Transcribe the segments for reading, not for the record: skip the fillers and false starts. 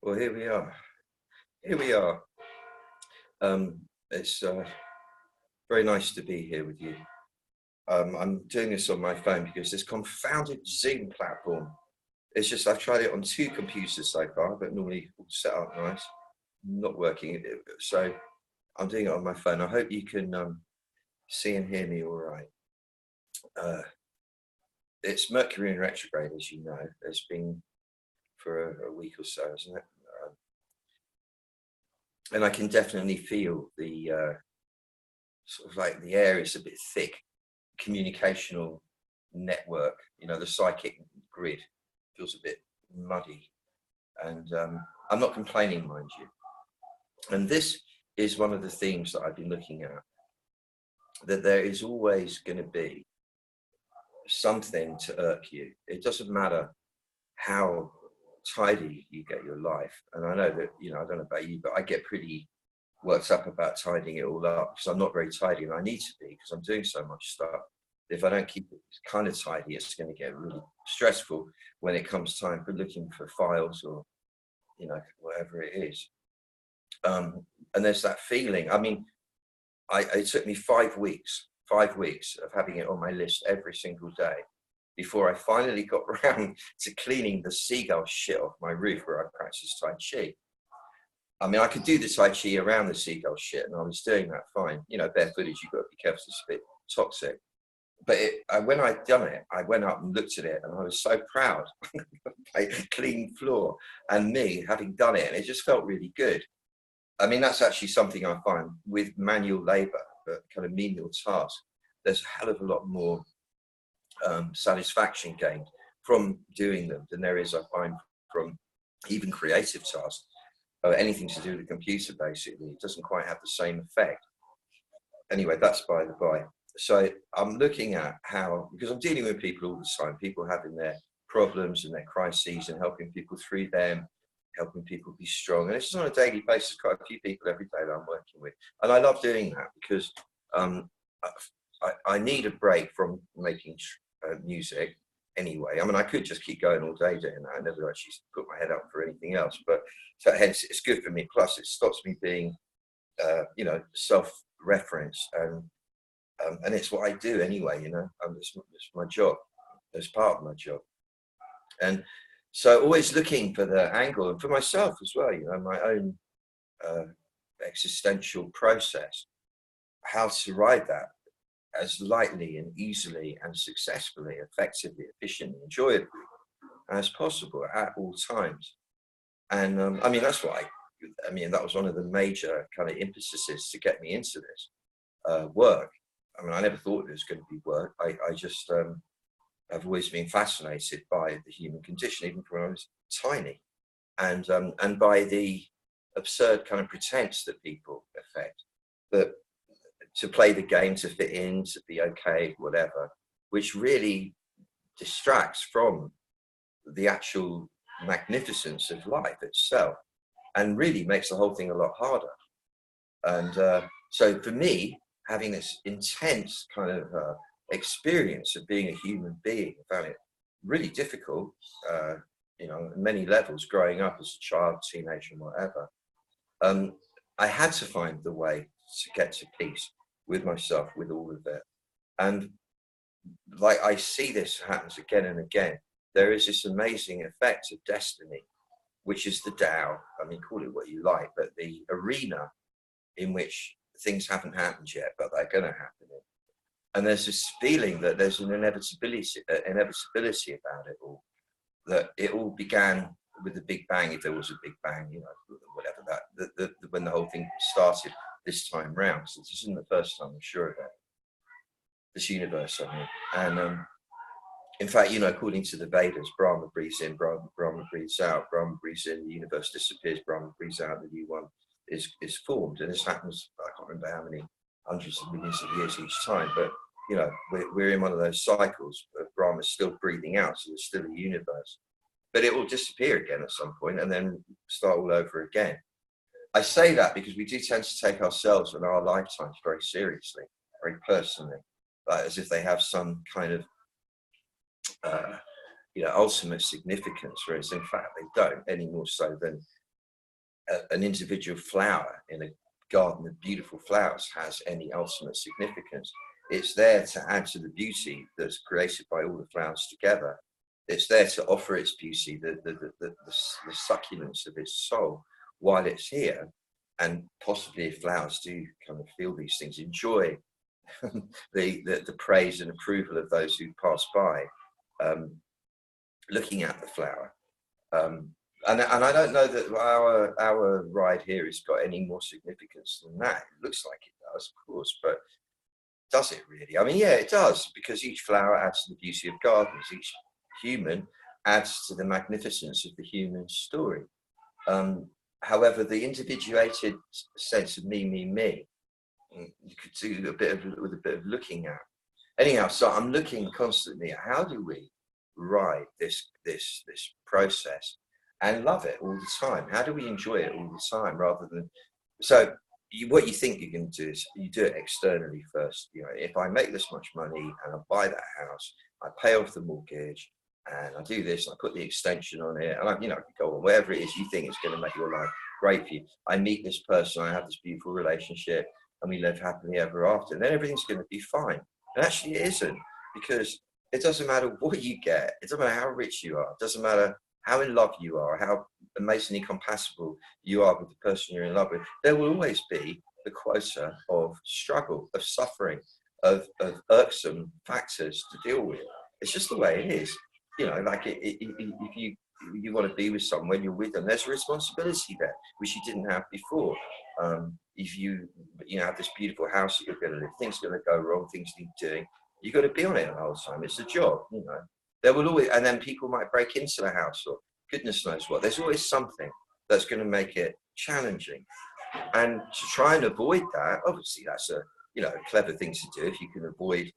Well, here we are. Here we are. It's very nice to be here with you. I'm doing this on my phone because this confounded Zoom platform. It's just I've tried it on two computers so far, but normally all set up nice. Not working. So I'm doing it on my phone. I hope you can see and hear me all right. It's Mercury in retrograde, as you know. It's been for a week or so, isn't it? And I can definitely feel the sort of like the air is a bit thick, communicational network, the psychic grid feels a bit muddy. And I'm not complaining, mind you. And this is one of the themes that I've been looking at, that there is always going to be something to irk you. It doesn't matter how tidy you get your life. And I know that, I don't know about you, but I get pretty worked up about tidying it all up because I'm not very tidy, and I need to be because I'm doing so much stuff. If I don't keep it kind of tidy, it's going to get really stressful when it comes time for looking for files or, whatever it is. And there's that feeling. I mean, it took me 5 weeks of having it on my list every single day before I finally got around to cleaning the seagull shit off my roof where I practice Tai Chi. I mean, I could do the Tai Chi around the seagull shit, and I was doing that fine. Barefooted, you've got to be careful, it's a bit toxic. But when I'd done it, I went up and looked at it, and I was so proud. A clean floor, and me having done it, and it just felt really good. I mean, that's actually something I find with manual labor, kind of menial tasks. There's a hell of a lot more satisfaction gained from doing them than there is, I find, from even creative tasks or anything to do with the computer. Basically, it doesn't quite have the same effect. Anyway, that's by the by. So I'm looking at how, because I'm dealing with people all the time, people having their problems and their crises and helping people through them, helping people be strong. And this is on a daily basis, quite a few people every day that I'm working with. And I love doing that because I need a break from making music anyway. I mean, I could just keep going all day doing that. I never actually put my head up for anything else. But so hence it's good for me. Plus it stops me being, self-referenced. And it's what I do anyway, it's my job. It's part of my job. And so always looking for the angle, and for myself as well, my own existential process, how to ride that as lightly and easily and successfully, effectively, efficiently, enjoyably as possible at all times. And I mean, that's why, that was one of the major kind of impetuses to get me into this work. I mean, I never thought it was going to be work. I just have always been fascinated by the human condition, even from when I was tiny, and by the absurd kind of pretense that people affect, that to play the game, to fit in, to be okay, whatever, which really distracts from the actual magnificence of life itself, and really makes the whole thing a lot harder. And so for me, having this intense kind of experience of being a human being, I found it really difficult, on many levels, growing up as a child, teenager, and whatever. I had to find the way to get to peace with myself, with all of it. And like I see this happens again and again. There is this amazing effect of destiny, which is the Tao. I mean, call it what you like, but the arena in which things haven't happened yet, but they're going to happen. And there's this feeling that there's an inevitability about it all, that it all began with the Big Bang, if there was a Big Bang, whatever when the whole thing started this time round. So this isn't the first time, I'm sure of that. This universe, I mean. And in fact, according to the Vedas, Brahma breathes in, Brahma breathes out, Brahma breathes in, the universe disappears, Brahma breathes out, the new one is formed. And this happens, I can't remember how many hundreds of millions of years each time, but we're in one of those cycles of Brahma's still breathing out, so there's still a universe. But it will disappear again at some point and then start all over again. I say that because we do tend to take ourselves and our lifetimes very seriously, very personally, as if they have some kind of ultimate significance, whereas in fact they don't, any more so than an individual flower in a garden of beautiful flowers has any ultimate significance. It's there to add to the beauty that's created by all the flowers together. It's there to offer its beauty, the succulence of its soul while it's here. And possibly if flowers do kind of feel these things, enjoy the praise and approval of those who pass by, looking at the flower. And I don't know that our ride here has got any more significance than that. It looks like it does, of course, but does it really? I mean, yeah, it does, because each flower adds to the beauty of gardens. Each human adds to the magnificence of the human story. However, the individuated sense of me, you could do with a bit of looking at. Anyhow, so I'm looking constantly at how do we ride this process and love it all the time? How do we enjoy it all the time rather than what you think you're going to do is you do it externally first. You know, if I make this much money and I buy that house, I pay off the mortgage, and I do this, and I put the extension on it, and I could go on whatever it is you think is going to make your life great for you. I meet this person, I have this beautiful relationship, and we live happily ever after. And then everything's going to be fine. And actually, it isn't, because it doesn't matter what you get. It doesn't matter how rich you are. It doesn't matter how in love you are, how amazingly compatible you are with the person you're in love with. There will always be the quota of struggle, of suffering, of irksome factors to deal with. It's just the way it is. You know, like if you want to be with someone, you're with them, there's a responsibility there, which you didn't have before. If you have this beautiful house that you're going to live, things are going to go wrong, things need doing, you've got to be on it the whole time. It's a job, you know. There will always, and then people might break into the house, or goodness knows what. There's always something that's going to make it challenging. And to try and avoid that, obviously that's a clever thing to do if you can avoid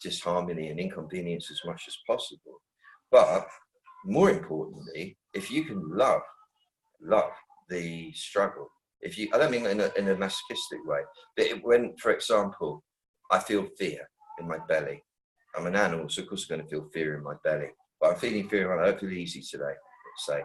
disharmony and inconvenience as much as possible. But more importantly, if you can love the struggle, I don't mean in a masochistic way, but when, for example, I feel fear in my belly. I'm an animal, so of course I'm going to feel fear in my belly. But I'm feeling fear, and I don't feel easy today. Say,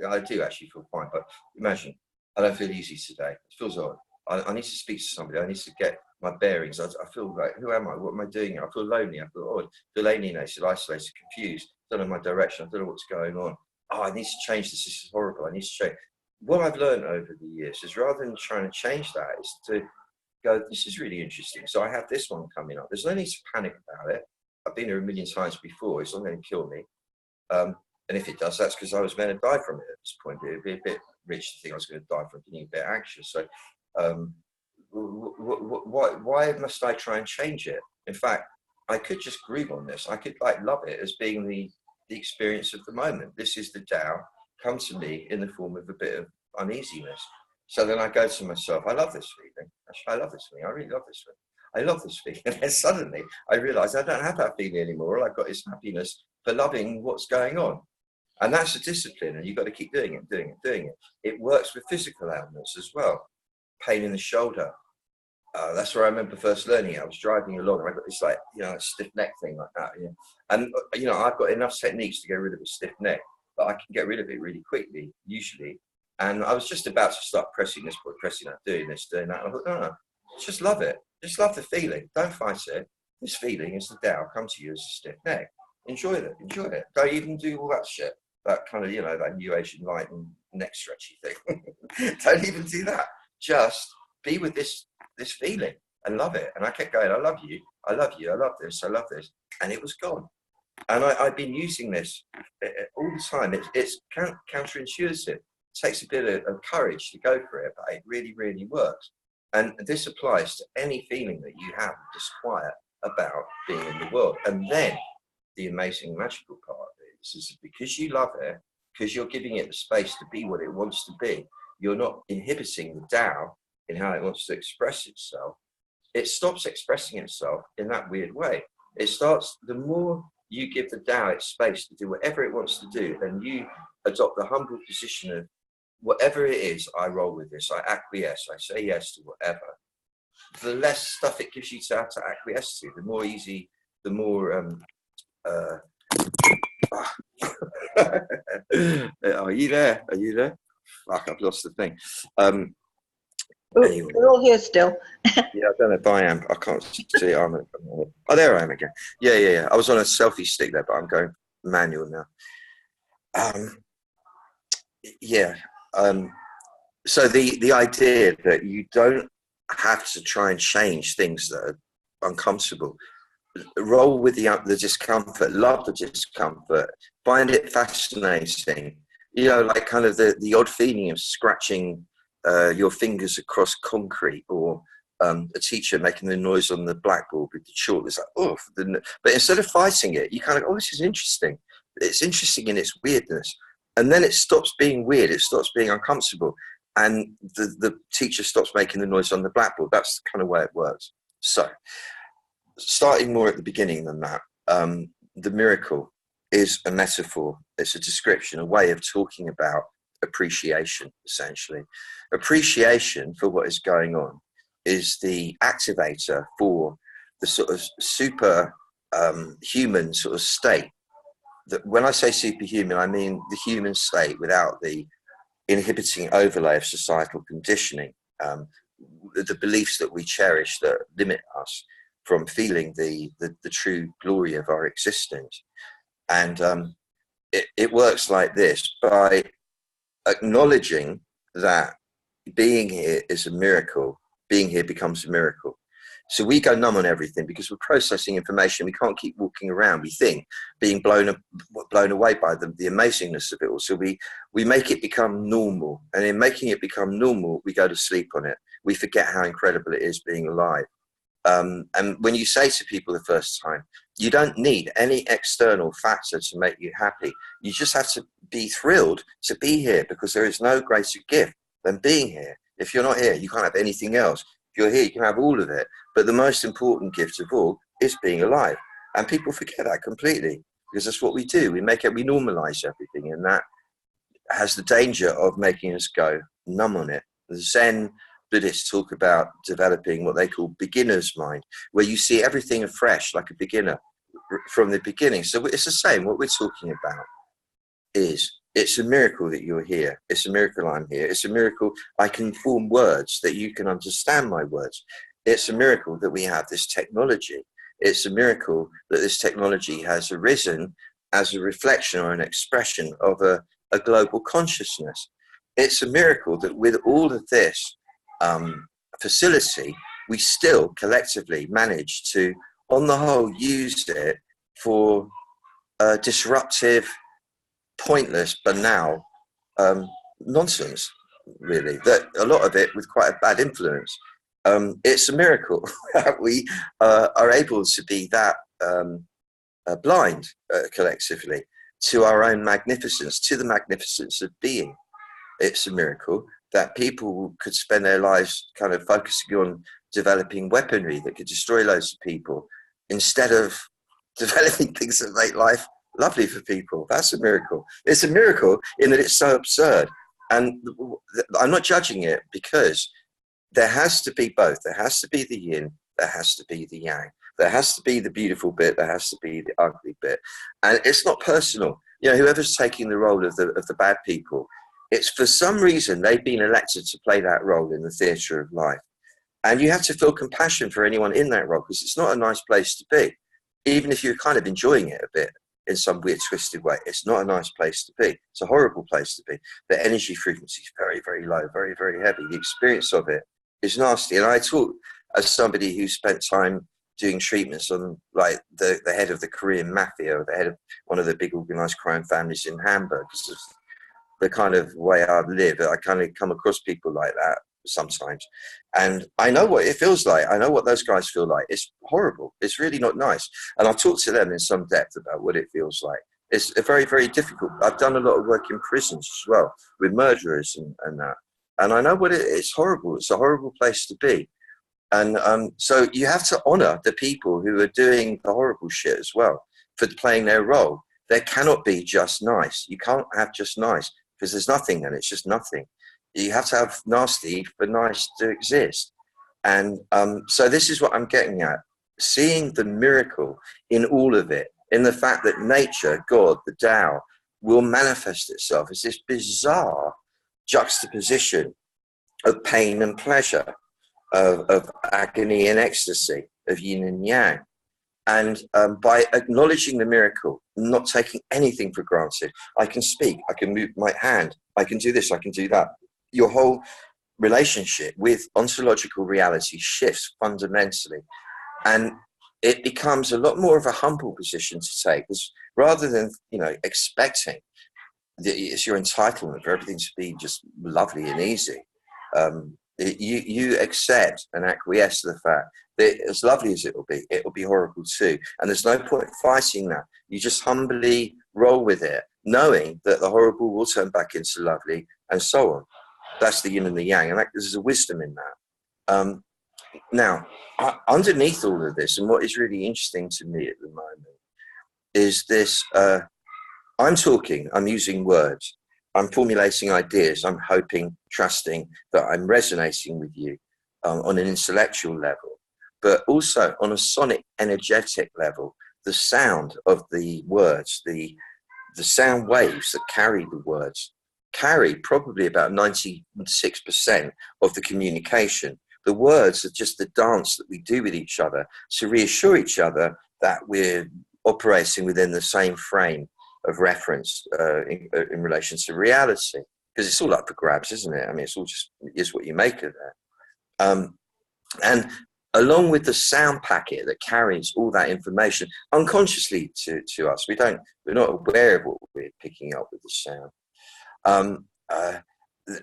I do actually feel fine, but imagine I don't feel easy today. It feels odd. I need to speak to somebody. I need to get my bearings. I feel like, who am I? What am I doing here? I feel lonely. I feel odd. I feel alienated, isolated, confused. I don't know my direction. I don't know what's going on. Oh, I need to change this. This is horrible. I need to change. What I've learned over the years is, rather than trying to change that, is to go, this is really interesting. So I have this one coming up. There's no need to panic about it. I've been here a million times before. It's not going to kill me. And if it does, that's because I was going to die from it at this point. It would be a bit rich to think I was going to die from being a bit anxious. So why must I try and change it? In fact, I could just groove on this. I could love it as being the experience of the moment. This is the Tao come to me in the form of a bit of uneasiness. So then I go to myself, I love this feeling. Actually, I love this feeling. I really love this feeling. I love this feeling. And then suddenly I realize I don't have that feeling anymore. All I've got is happiness for loving what's going on. And that's a discipline, and you've got to keep doing it. It works with physical ailments as well. Pain in the shoulder. That's where I remember first learning it. I was driving along, and I got this stiff neck thing like that. You know? And I've got enough techniques to get rid of a stiff neck, but I can get rid of it really quickly, usually. And I was just about to start pressing this, doing this, doing that. And I thought, no, just love it. Just love the feeling. Don't fight it. This feeling is the Tao come to you as a stiff neck. Enjoy it. Don't even do all that shit. That kind of, that new Asian light and neck stretchy thing. Don't even do that. Just be with this feeling and love it. And I kept going, I love you, I love this, I love this. And it was gone. And I've been using this all the time. It's counterintuitive. It takes a bit of courage to go for it, but it really, really works. And this applies to any feeling that you have of disquiet about being in the world. And then the amazing magical part of it is because you love it, because you're giving it the space to be what it wants to be, you're not inhibiting the Tao in how it wants to express itself. It stops expressing itself in that weird way. It starts, the more you give the Tao its space to do whatever it wants to do, and you adopt the humble position of whatever it is, I roll with this, I acquiesce, I say yes to whatever, the less stuff it gives you to have to acquiesce to, the more easy, the more are you there? Fuck, I've lost the thing. Oh, Anyway, we're all here still. yeah, I don't know if I am. I can't see it. Oh, there I am again. Yeah. I was on a selfie stick there, but I'm going manual now. Um, yeah. So the idea that you don't have to try and change things that are uncomfortable. Roll with the discomfort, love the discomfort, find it fascinating. You know, like kind of the odd feeling of scratching your fingers across concrete, or a teacher making the noise on the blackboard with the chalk. It's like, oh, but instead of fighting it, you kind of, oh, this is interesting. It's interesting in its weirdness. And then it stops being weird. It stops being uncomfortable. And the teacher stops making the noise on the blackboard. That's the kind of way it works. So, starting more at the beginning than that, the miracle is a metaphor. It's a description, a way of talking about appreciation, essentially. Appreciation for what is going on is the activator for the sort of super human sort of state. That when I say superhuman, I mean the human state without the inhibiting overlay of societal conditioning, the beliefs that we cherish that limit us from feeling the true glory of our existence. And it works like this: by acknowledging that being here is a miracle, being here becomes a miracle. So we go numb on everything because we're processing information. We can't keep walking around. We think, being blown away by the amazingness of it all. So we make it become normal. And in making it become normal, we go to sleep on it. We forget how incredible it is being alive. And when you say to people the first time, you don't need any external factor to make you happy. You just have to be thrilled to be here, because there is no greater gift than being here. If you're not here, you can't have anything else. If you're here, you can have all of it. But the most important gift of all is being alive. And people forget that completely, because that's what we do. We normalize everything, and that has the danger of making us go numb on it. The Zen Buddhists talk about developing what they call beginner's mind, where you see everything afresh like a beginner from the beginning. So it's the same. What we're talking about is, it's a miracle that you're here. It's a miracle I'm here. It's a miracle I can form words, that you can understand my words. It's a miracle that we have this technology. It's a miracle that this technology has arisen as a reflection or an expression of a global consciousness. It's a miracle that with all of this facility, we still collectively manage to, on the whole, use it for disruptive, pointless, banal nonsense, really, that a lot of it with quite a bad influence. It's a miracle that we are able to be that blind collectively to our own magnificence, to the magnificence of being. It's a miracle that people could spend their lives kind of focusing on developing weaponry that could destroy loads of people, instead of developing things that make life lovely for people. That's a miracle. It's a miracle in that it's so absurd. And I'm not judging it, because there has to be both. There has to be the yin, there has to be the yang. There has to be the beautiful bit, there has to be the ugly bit. And it's not personal. You know, whoever's taking the role of the bad people, it's for some reason they've been elected to play that role in the theatre of life. And you have to feel compassion for anyone in that role, because it's not a nice place to be. Even if you're kind of enjoying it a bit in some weird, twisted way, it's not a nice place to be. It's a horrible place to be. The energy frequency is very, very low, very, very heavy. The experience of it is nasty. And I talk as somebody who spent time doing treatments on, like, the head of the Korean mafia, or the head of one of the big organized crime families in Hamburg. Because of the kind of way I live, I kind of come across people like that sometimes. And I know what it feels like. I know what those guys feel like. It's horrible. It's really not nice. And I've talked to them in some depth about what it feels like. It's very, very difficult. I've done a lot of work in prisons as well, with murderers and that. And I know what it's horrible. It's a horrible place to be. And so you have to honor the people who are doing the horrible shit as well, for playing their role. There cannot be just nice. You can't have just nice, because there's nothing, and it's just nothing. You have to have nasty for nice to exist. And so this is what I'm getting at. Seeing the miracle in all of it, in the fact that nature, God, the Tao, will manifest itself as this bizarre juxtaposition of pain and pleasure, of agony and ecstasy, of yin and yang. And by acknowledging the miracle, not taking anything for granted, I can speak, I can move my hand, I can do this, I can do that. Your whole relationship with ontological reality shifts fundamentally. And it becomes a lot more of a humble position to take, because rather than, expecting that it's your entitlement for everything to be just lovely and easy, you accept and acquiesce to the fact that as lovely as it will be horrible too. And there's no point fighting that. You just humbly roll with it, knowing that the horrible will turn back into lovely, and so on. That's the yin and the yang, and there's a wisdom in that. Now, underneath all of this, and what is really interesting to me at the moment, is this, I'm using words, I'm formulating ideas, I'm hoping, trusting that I'm resonating with you on an intellectual level, but also on a sonic, energetic level. The sound of the words, the sound waves that carry the words, carry probably about 96% of the communication. The words are just the dance that we do with each other to reassure each other that we're operating within the same frame of reference in relation to reality, because it's all up for grabs, isn't it? I mean, it's all just is what you make of it. And along with the sound packet that carries all that information unconsciously to us, we're not aware of what we're picking up with the sound.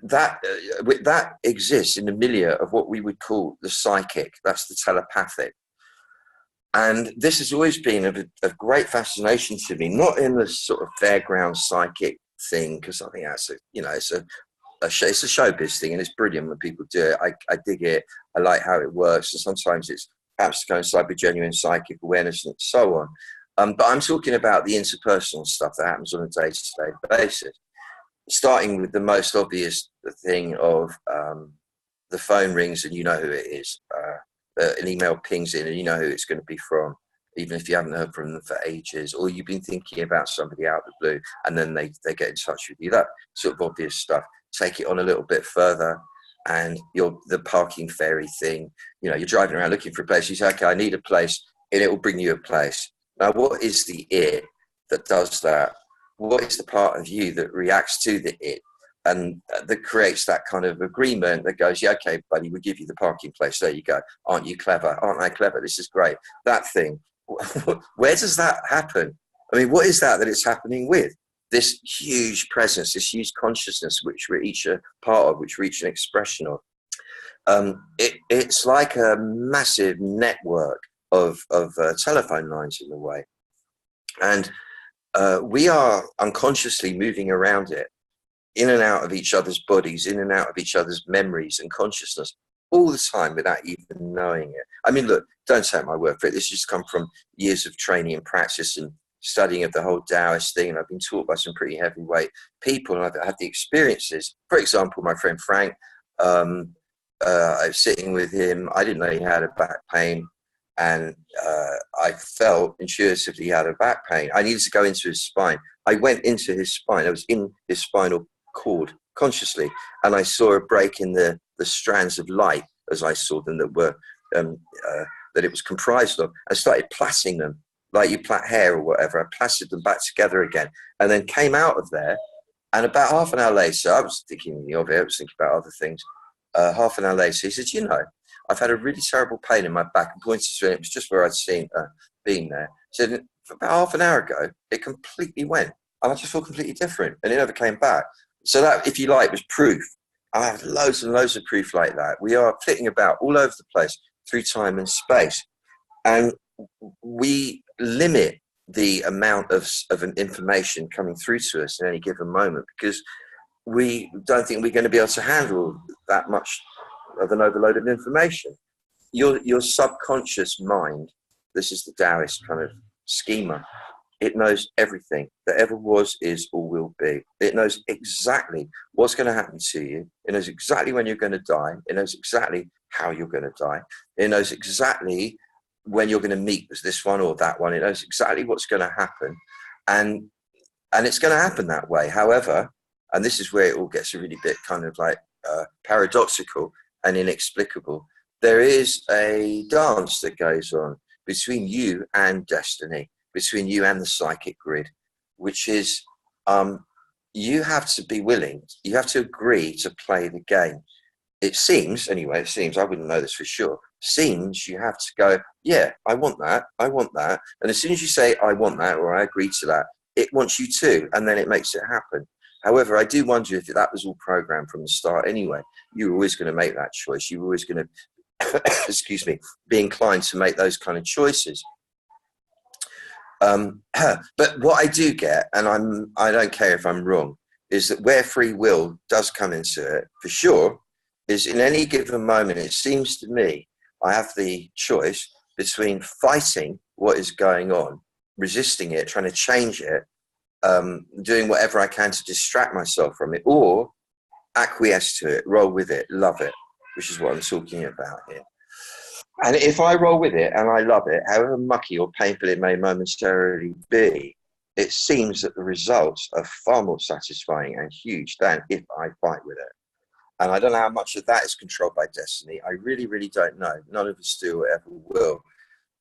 That exists in the milieu of what we would call the psychic. That's the telepathic. And this has always been of great fascination to me, not in the sort of fairground psychic thing, because I think that's it's a showbiz thing, and it's brilliant when people do it. I dig it. I like how it works, and sometimes it's perhaps to coincide with genuine psychic awareness and so on. But I'm talking about the interpersonal stuff that happens on a day-to-day basis, starting with the most obvious thing of the phone rings and you know who it is. An email pings in and you know who it's going to be from, even if you haven't heard from them for ages, or you've been thinking about somebody out of the blue and then they get in touch with you. That sort of obvious stuff. Take it on a little bit further, and the parking ferry thing. You're driving around looking for a place. You say, okay, I need a place, and it will bring you a place. Now, what is the it that does that? What is the part of you that reacts to the it and that creates that kind of agreement that goes, yeah, okay, buddy, we'll give you the parking place. There you go. Aren't you clever? Aren't I clever? This is great. That thing. Where does that happen? I mean, what is that it's happening with? This huge presence, this huge consciousness, which we're each a part of, which we're each an expression of. It's like a massive network of telephone lines in a way. And we are unconsciously moving around it, in and out of each other's bodies, in and out of each other's memories and consciousness all the time without even knowing it. I mean, look, don't take my word for it. This has come from years of training and practice and studying of the whole Taoist thing. And I've been taught by some pretty heavyweight people, and I've had the experiences. For example, my friend Frank, I was sitting with him. I didn't know he had a back pain. And I felt intuitively he had a back pain. I needed to go into his spine. I went into his spine. I was in his spinal cord consciously, and I saw a break in the strands of light as I saw them that were that it was comprised of. I started plaiting them like you plait hair or whatever. I plastered them back together again, and then came out of there. And about half an hour later, I was thinking of it. I was thinking about other things. Half an hour later, he said, I've had a really terrible pain in my back, and pointed to it. It was just where I'd been there. He said, about half an hour ago, it completely went. And I just felt completely different. And it never came back. So that, if you like, was proof. I have loads and loads of proof like that. We are flitting about all over the place through time and space. And we limit the amount of an information coming through to us in any given moment, because we don't think we're going to be able to handle that much of an overload of information. Your subconscious mind, this is the Taoist kind of schema, it knows everything that ever was, is, or will be. It knows exactly what's going to happen to you. It knows exactly when you're going to die. It knows exactly how you're going to die. It knows exactly when you're going to meet this one or that one. It knows exactly what's going to happen. And it's going to happen that way. However, and this is where it all gets a really bit kind of like paradoxical and inexplicable. There is a dance that goes on between you and destiny, between you and the psychic grid, which is you have to be willing, you have to agree to play the game. It seems, anyway, I wouldn't know this for sure, seems you have to go, yeah, I want that. And as soon as you say, I want that, or I agree to that, it wants you to, and then it makes it happen. However, I do wonder if that was all programmed from the start anyway. You were always going to make that choice. You were always going to, excuse me, be inclined to make those kind of choices. But what I do get, and I don't care if I'm wrong, is that where free will does come into it, for sure, is in any given moment, it seems to me, I have the choice between fighting what is going on, resisting it, trying to change it, doing whatever I can to distract myself from it, or acquiesce to it, roll with it, love it, which is what I'm talking about here. And if I roll with it and I love it, however mucky or painful it may momentarily be, it seems that the results are far more satisfying and huge than if I fight with it. And I don't know how much of that is controlled by destiny. I really, really don't know. None of us do or ever will.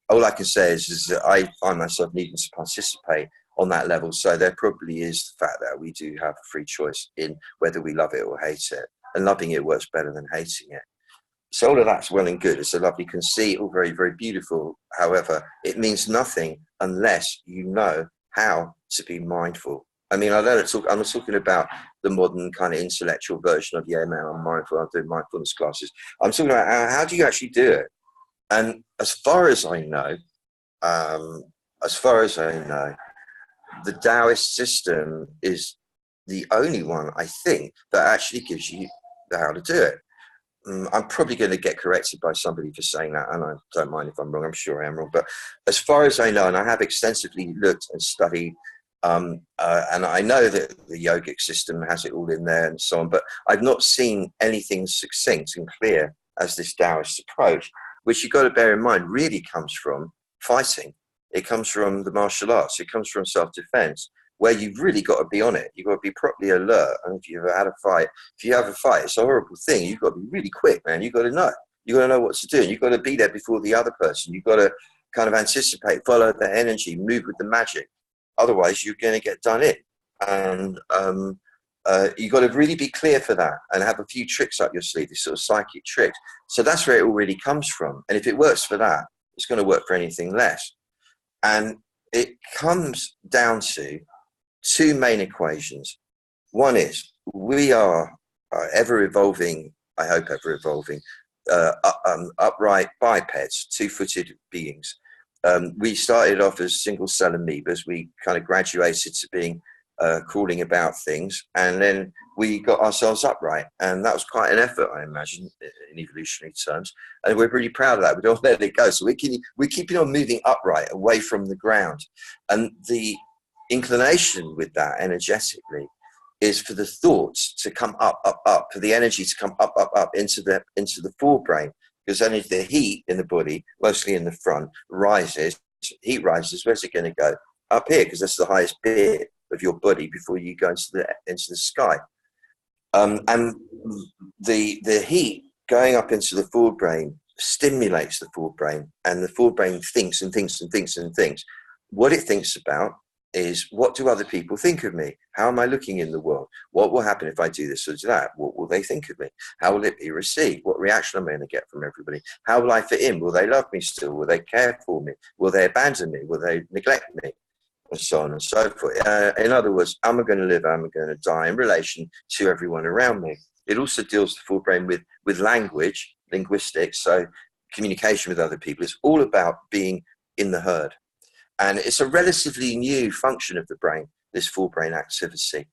All I can say is that I find myself needing to participate on that level. So there probably is the fact that we do have a free choice in whether we love it or hate it. And loving it works better than hating it. So all of that's well and good. It's a lovely conceit, all very, very beautiful. However, it means nothing unless you know how to be mindful. I mean, I'm not talking about the modern kind of intellectual version of, yeah, man, I'm mindful, I'm doing mindfulness classes. I'm talking about how do you actually do it? And as far as I know, the Taoist system is the only one, I think, that actually gives you how to do it. I'm probably going to get corrected by somebody for saying that, and I don't mind if I'm wrong. I'm sure I am wrong. But as far as I know, and I have extensively looked and studied, and I know that the yogic system has it all in there and so on, but I've not seen anything succinct and clear as this Taoist approach, which you've got to bear in mind really comes from fighting. It comes from the martial arts. It comes from self-defense, where you've really got to be on it. You've got to be properly alert. And if you've ever had a fight, it's a horrible thing. You've got to be really quick, man. You've got to know. You've got to know what to do. You've got to be there before the other person. You've got to kind of anticipate, follow the energy, move with the magic. Otherwise, you're going to get done in. And you've got to really be clear for that and have a few tricks up your sleeve, these sort of psychic tricks. So that's where it all really comes from. And if it works for that, it's going to work for anything less. And it comes down to two main equations. One is we are ever evolving, I hope ever evolving, upright bipeds, two-footed beings. We started off as single cell amoebas. We kind of graduated to being crawling about things, and then we got ourselves upright, and that was quite an effort, I imagine, in evolutionary terms, and we're really proud of that. We don't let it go, so we're keeping on moving upright away from the ground. And the inclination with that energetically is for the thoughts to come up, for the energy to come up into the forebrain, because then if the heat in the body, mostly in the front, rises, heat rises, where's it going to go? Up here, because that's the highest bit of your body before you go into the sky. And the heat going up into the forebrain stimulates the forebrain, and the forebrain thinks and thinks and thinks and thinks. What it thinks about is, what do other people think of me? How am I looking in the world? What will happen if I do this or do that? What will they think of me? How will it be received? What reaction am I going to get from everybody? How will I fit in? Will they love me still? Will they care for me? Will they abandon me? Will they neglect me? And so on and so forth. In other words, am I going to live? Am I going to die in relation to everyone around me? It also deals the forebrain with language, linguistics, so communication with other people. It's all about being in the herd. And it's a relatively new function of the brain, this forebrain activity.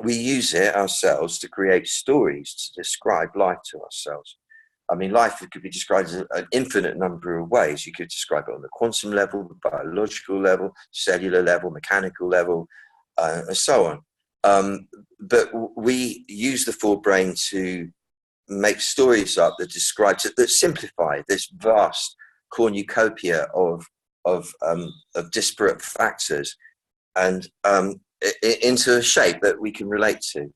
We use it ourselves to create stories, to describe life to ourselves. I mean, life could be described in an infinite number of ways. You could describe it on the quantum level, the biological level, cellular level, mechanical level, and so on. But we use the forebrain to make stories up that describe, that simplify this vast cornucopia of disparate factors. And into a shape that we can relate to.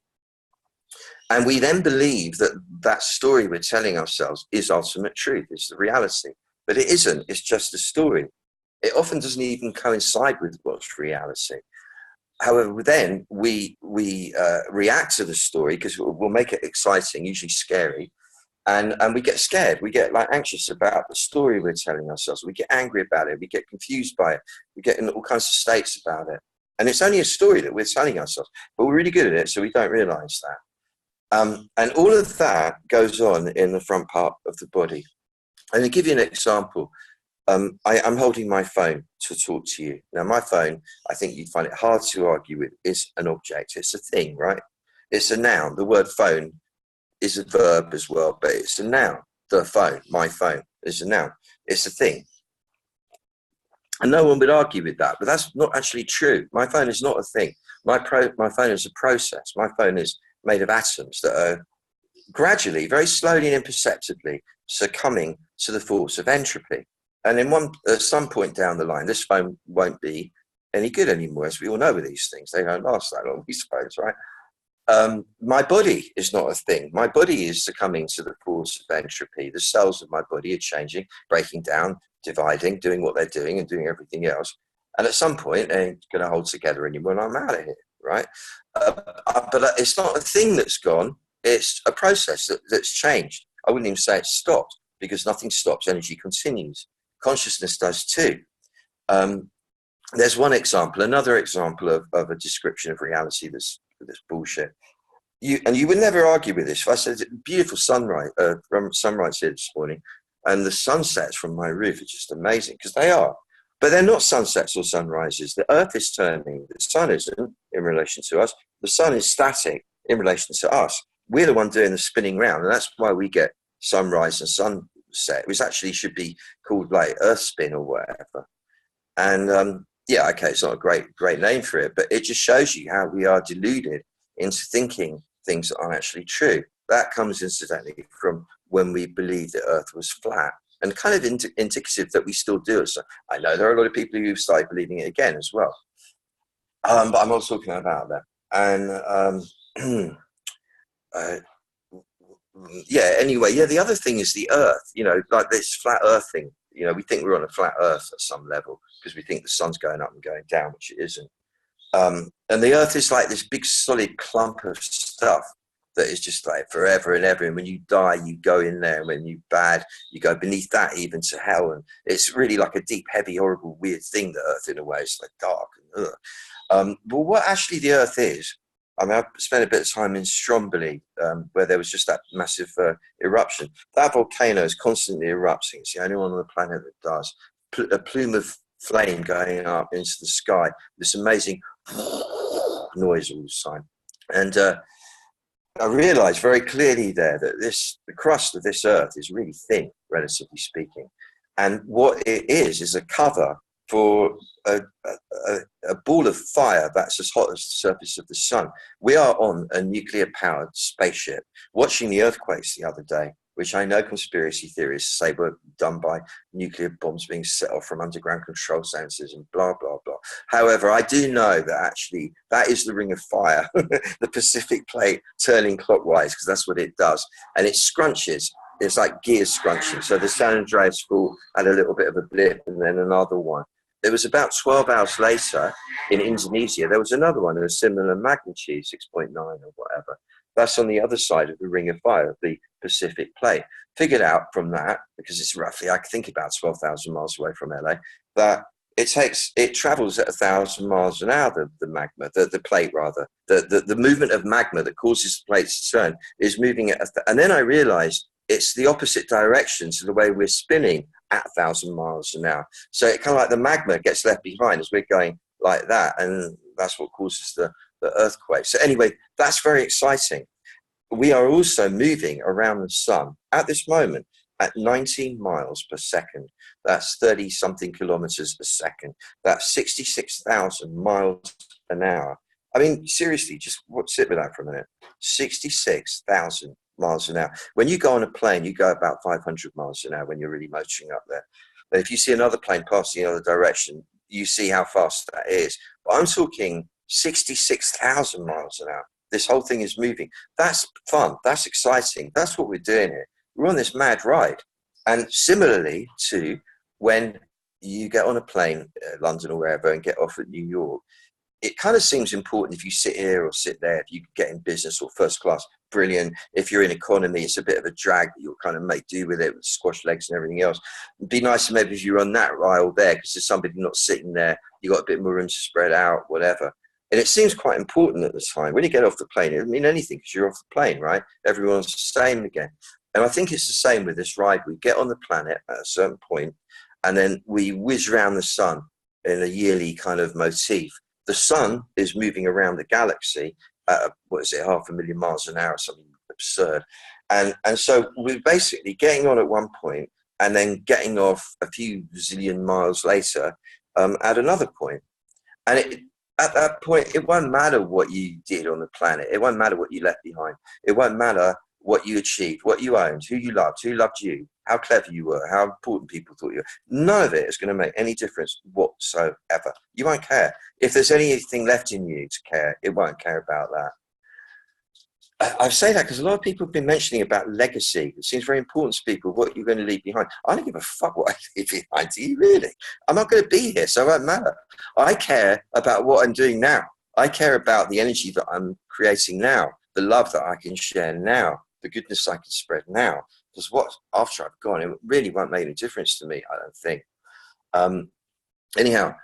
And we then believe that that story we're telling ourselves is ultimate truth, is the reality. But it isn't, it's just a story. It often doesn't even coincide with what's reality. However, then we react to the story because we'll make it exciting, usually scary. And we get scared. We get like anxious about the story we're telling ourselves. We get angry about it. We get confused by it. We get in all kinds of states about it. And it's only a story that we're telling ourselves, but we're really good at it, so we don't realize that. And all of that goes on in the front part of the body. And to give you an example, I'm holding my phone to talk to you. Now, my phone, I think you'd find it hard to argue with, is an object. It's a thing, right? It's a noun. The word phone is a verb as well, but it's a noun. The phone, my phone, is a noun. It's a thing. And no one would argue with that, but that's not actually true. My phone is not a thing. My phone is a process. My phone is made of atoms that are gradually, very slowly and imperceptibly succumbing to the force of entropy. And at some point down the line, this phone won't be any good anymore, as we all know with these things. They don't last that long, these phones, right? My body is not a thing. My body is succumbing to the force of entropy. The cells of my body are changing, breaking down, dividing, doing what they're doing and doing everything else. And at some point, they ain't going to hold together anymore and I'm out of here, right? But it's not a thing that's gone. It's a process that's changed. I wouldn't even say it's stopped, because nothing stops. Energy continues. Consciousness does too. There's one example. Another example of a description of reality that's bullshit. You would never argue with this. If I said beautiful sunrise here this morning, and the sunsets from my roof are just amazing, because they are. But they're not sunsets or sunrises. The earth is turning. The sun isn't in relation to us. The sun is static in relation to us. We're the one doing the spinning round, and that's why we get sunrise and sunset, which actually should be called like earth spin or whatever. And yeah, okay, it's not a great name for it, but it just shows you how we are deluded into thinking things that aren't actually true. That comes incidentally from when we believed the earth was flat, and kind of indicative that we still do it. So I know there are a lot of people who've started believing it again as well. But I'm not talking about that. And yeah, anyway, yeah, the other thing is the earth, like this flat earth thing. We think we're on a flat earth at some level because we think the sun's going up and going down, which it isn't. And the earth is like this big solid clump of stuff that is just like forever and ever. And when you die, you go in there. And when you're bad, you go beneath that even to hell. And it's really like a deep, heavy, horrible, weird thing, the earth, in a way. It's like dark. And, but what actually the earth is, I mean, I've spent a bit of time in Stromboli, where there was just that massive eruption. That volcano is constantly erupting. It's the only one on the planet that does. A plume of flame going up into the sky, this amazing noise all the time. And I realized very clearly there that the crust of this earth is really thin, relatively speaking. And what it is a cover for a ball of fire that's as hot as the surface of the sun. We are on a nuclear-powered spaceship watching the earthquakes the other day, which I know conspiracy theorists say were done by nuclear bombs being set off from underground control centers and blah, blah, blah. However, I do know that actually that is the ring of fire, the Pacific plate turning clockwise, because that's what it does. And it scrunches. It's like gears scrunching. So the San Andreas fault had a little bit of a blip and then another one. It was about 12 hours later in Indonesia, there was another one of a similar magnitude, 6.9 or whatever. That's on the other side of the ring of fire, the Pacific plate. Figured out from that, because it's roughly, I think about 12,000 miles away from LA, that it travels at 1,000 miles an hour, the magma, the plate rather. The movement of magma that causes the plate to turn is moving at, and then I realized it's the opposite direction to the way we're spinning at 1,000 miles an hour. So it kind of like the magma gets left behind as we're going like that, and that's what causes the earthquake. So anyway, that's very exciting. We are also moving around the sun at this moment at 19 miles per second. That's 30-something kilometers a second. That's 66,000 miles an hour. I mean, seriously, just sit with that for a minute. 66,000 miles an hour. When you go on a plane, you go about 500 miles an hour when you're really motoring up there. But if you see another plane passing in the other direction, you see how fast that is. But I'm talking 66,000 miles an hour. This whole thing is moving. That's fun. That's exciting. That's what we're doing here. We're on this mad ride. And similarly to when you get on a plane, London or wherever, and get off at New York, it kind of seems important if you sit here or sit there, if you get in business or first class, brilliant. If you're in economy, it's a bit of a drag, but you'll kind of make do with it with squash legs and everything else. It'd be nice maybe if you're on that aisle there, because there's somebody not sitting there, you got a bit more room to spread out, whatever. And it seems quite important at the time. When you get off the plane, it doesn't mean anything because you're off the plane, right? Everyone's the same again. And I think it's the same with this ride. We get on the planet at a certain point, and then we whiz around the sun in a yearly kind of motif. The sun is moving around the galaxy at, 500,000 miles an hour, something absurd. And so we're basically getting on at one point and then getting off a few zillion miles later at another point. And at that point, it won't matter what you did on the planet. It won't matter what you left behind. It won't matter what you achieved, what you owned, who you loved, who loved you, how clever you were, how important people thought you were. None of it is going to make any difference whatsoever. You won't care. If there's anything left in you to care, it won't care about that. I say that because a lot of people have been mentioning about legacy. It seems very important to people, what you're going to leave behind. I don't give a fuck what I leave behind. Do you really? I'm not going to be here, so it won't matter. I care about what I'm doing now. I care about the energy that I'm creating now, the love that I can share now, the goodness I can spread now. Because what after I've gone, it really won't make any difference to me, I don't think. Anyhow,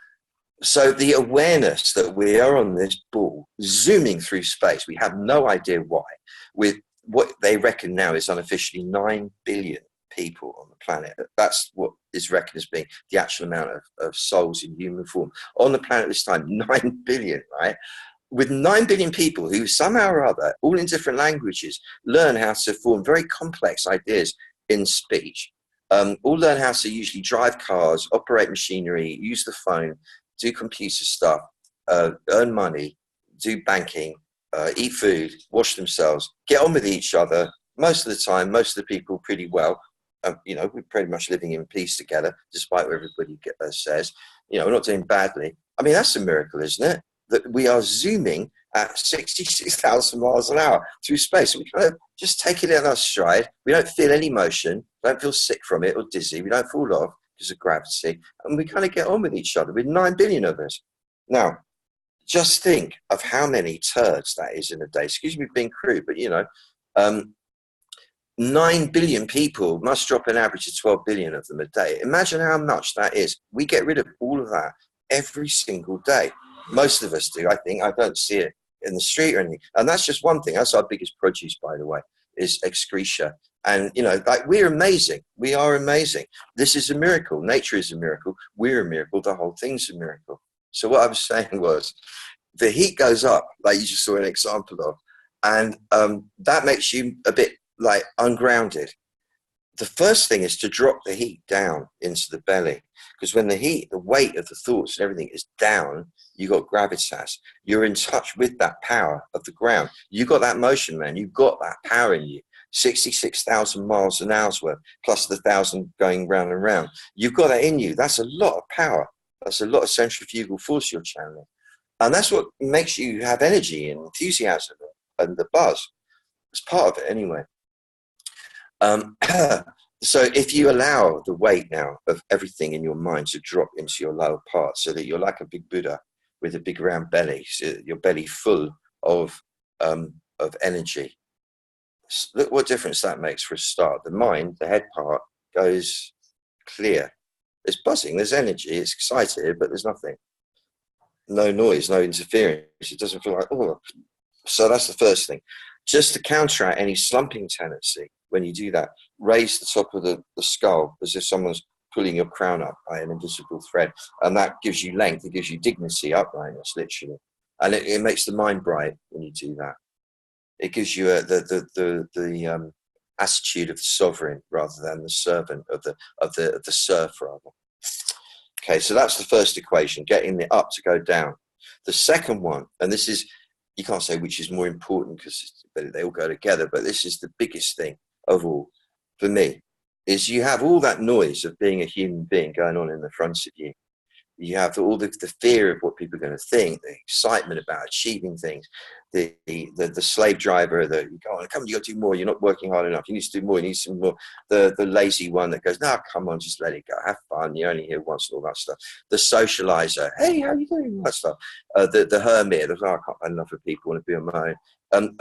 so the awareness that we are on this ball, zooming through space, we have no idea why, with what they reckon now is unofficially 9 billion people on the planet. That's what is reckoned as being the actual amount of souls in human form on the planet this time, 9 billion, right? With 9 billion people who somehow or other, all in different languages, learn how to form very complex ideas in speech, all learn how to usually drive cars, operate machinery, use the phone, do computer stuff, earn money, do banking, eat food, wash themselves, get on with each other. Most of the time, most of the people pretty well. We're pretty much living in peace together, despite what everybody says. We're not doing badly. I mean, that's a miracle, isn't it? That we are zooming at 66,000 miles an hour through space. We kind of just take it in our stride. We don't feel any motion, don't feel sick from it or dizzy. We don't fall off because of gravity. And we kind of get on with each other with 9 billion of us. Now, just think of how many turds that is in a day. Excuse me for being crude, but 9 billion people must drop an average of 12 billion of them a day. Imagine how much that is. We get rid of all of that every single day. Most of us do, I think. I don't see it in the street or anything. And that's just one thing. That's our biggest produce, by the way, is excretia. And, we're amazing. We are amazing. This is a miracle. Nature is a miracle. We're a miracle. The whole thing's a miracle. So what I was saying was the heat goes up, like you just saw an example of, and that makes you a bit like ungrounded. The first thing is to drop the heat down into the belly, because when the weight of the thoughts and everything is down, you got gravitas. You're in touch with that power of the ground. You got that motion, man. You've got that power in you. 66,000 miles an hour's worth, plus the 1,000 going round and round. You've got that in you. That's a lot of power. That's a lot of centrifugal force you're channeling. And that's what makes you have energy and enthusiasm and the buzz. It's part of it anyway. So if you allow the weight now of everything in your mind to drop into your lower part, so that you're like a big Buddha with a big round belly, so your belly full of energy. Look what difference that makes for a start. The mind, the head part, goes clear. It's buzzing, there's energy, it's excited, but there's nothing. No noise, no interference. It doesn't feel like, oh. So that's the first thing. Just to counteract any slumping tendency, when you do that, raise the top of the skull as if someone's pulling your crown up by an invisible thread. And that gives you length, it gives you dignity, uprightness, literally. And it makes the mind bright when you do that. It gives you the attitude of the sovereign rather than the servant, of the serf rather. Okay, so that's the first equation, getting the up to go down. The second one, and this is, you can't say which is more important because they all go together, but this is the biggest thing of all for me, is you have all that noise of being a human being going on in the front of you. You have all the fear of what people are going to think, the excitement about achieving things, the slave driver that you go on, come on, you got to do more. You're not working hard enough. You need to do more. You need some more. The lazy one that goes, no, come on, just let it go. Have fun. You're only here once and all that stuff. The socializer, hey, how are you doing? All that stuff. The hermit, oh, I can't find enough of people, want to be on my own.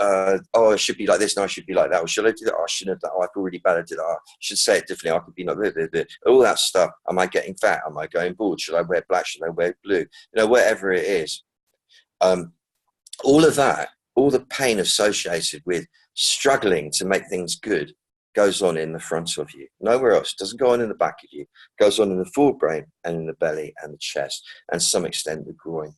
Oh, I should be like this, and I should be like that. Or should I do that? Oh, I shouldn't have done. Oh, I feel really bad. I did that. Oh, I should say it differently. I could be like this. All that stuff. Am I getting fat? Am I going bald? Should I wear black? Should I wear blue? Whatever it is. All of that, all the pain associated with struggling to make things good goes on in the front of you. Nowhere else. It doesn't go on in the back of you. It goes on in the forebrain and in the belly and the chest and to some extent the groin.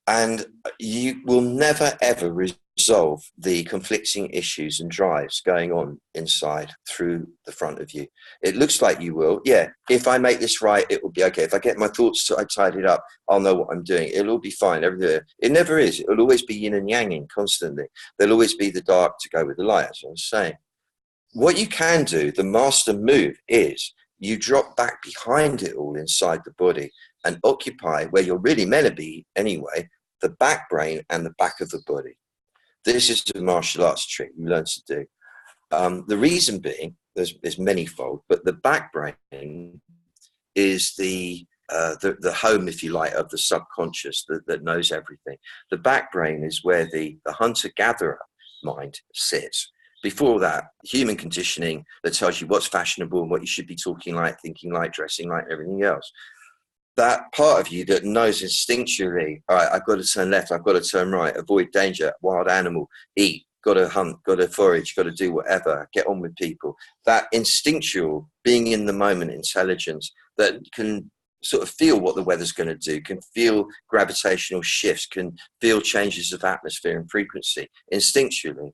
And you will never, ever resolve the conflicting issues and drives going on inside through the front of you. It looks like you will. Yeah, if I make this right, it will be okay. If I get my thoughts tidied up, I'll know what I'm doing. It'll all be fine. Everything. It never is. It'll always be yin and yanging constantly. There'll always be the dark to go with the light, as I was saying. What you can do, the master move, is you drop back behind it all inside the body and occupy where you're really meant to be anyway, the back brain and the back of the body. This is a martial arts trick you learn to do. The reason being, there's manyfold, but the back brain is the home, if you like, of the subconscious that knows everything. The back brain is where the hunter-gatherer mind sits. Before that, human conditioning that tells you what's fashionable and what you should be talking like, thinking like, dressing like, everything else. That part of you that knows instinctually, all right, I've got to turn left, I've got to turn right, avoid danger, wild animal, eat, got to hunt, got to forage, got to do whatever, get on with people. That instinctual, being in the moment intelligence that can sort of feel what the weather's going to do, can feel gravitational shifts, can feel changes of atmosphere and frequency instinctually.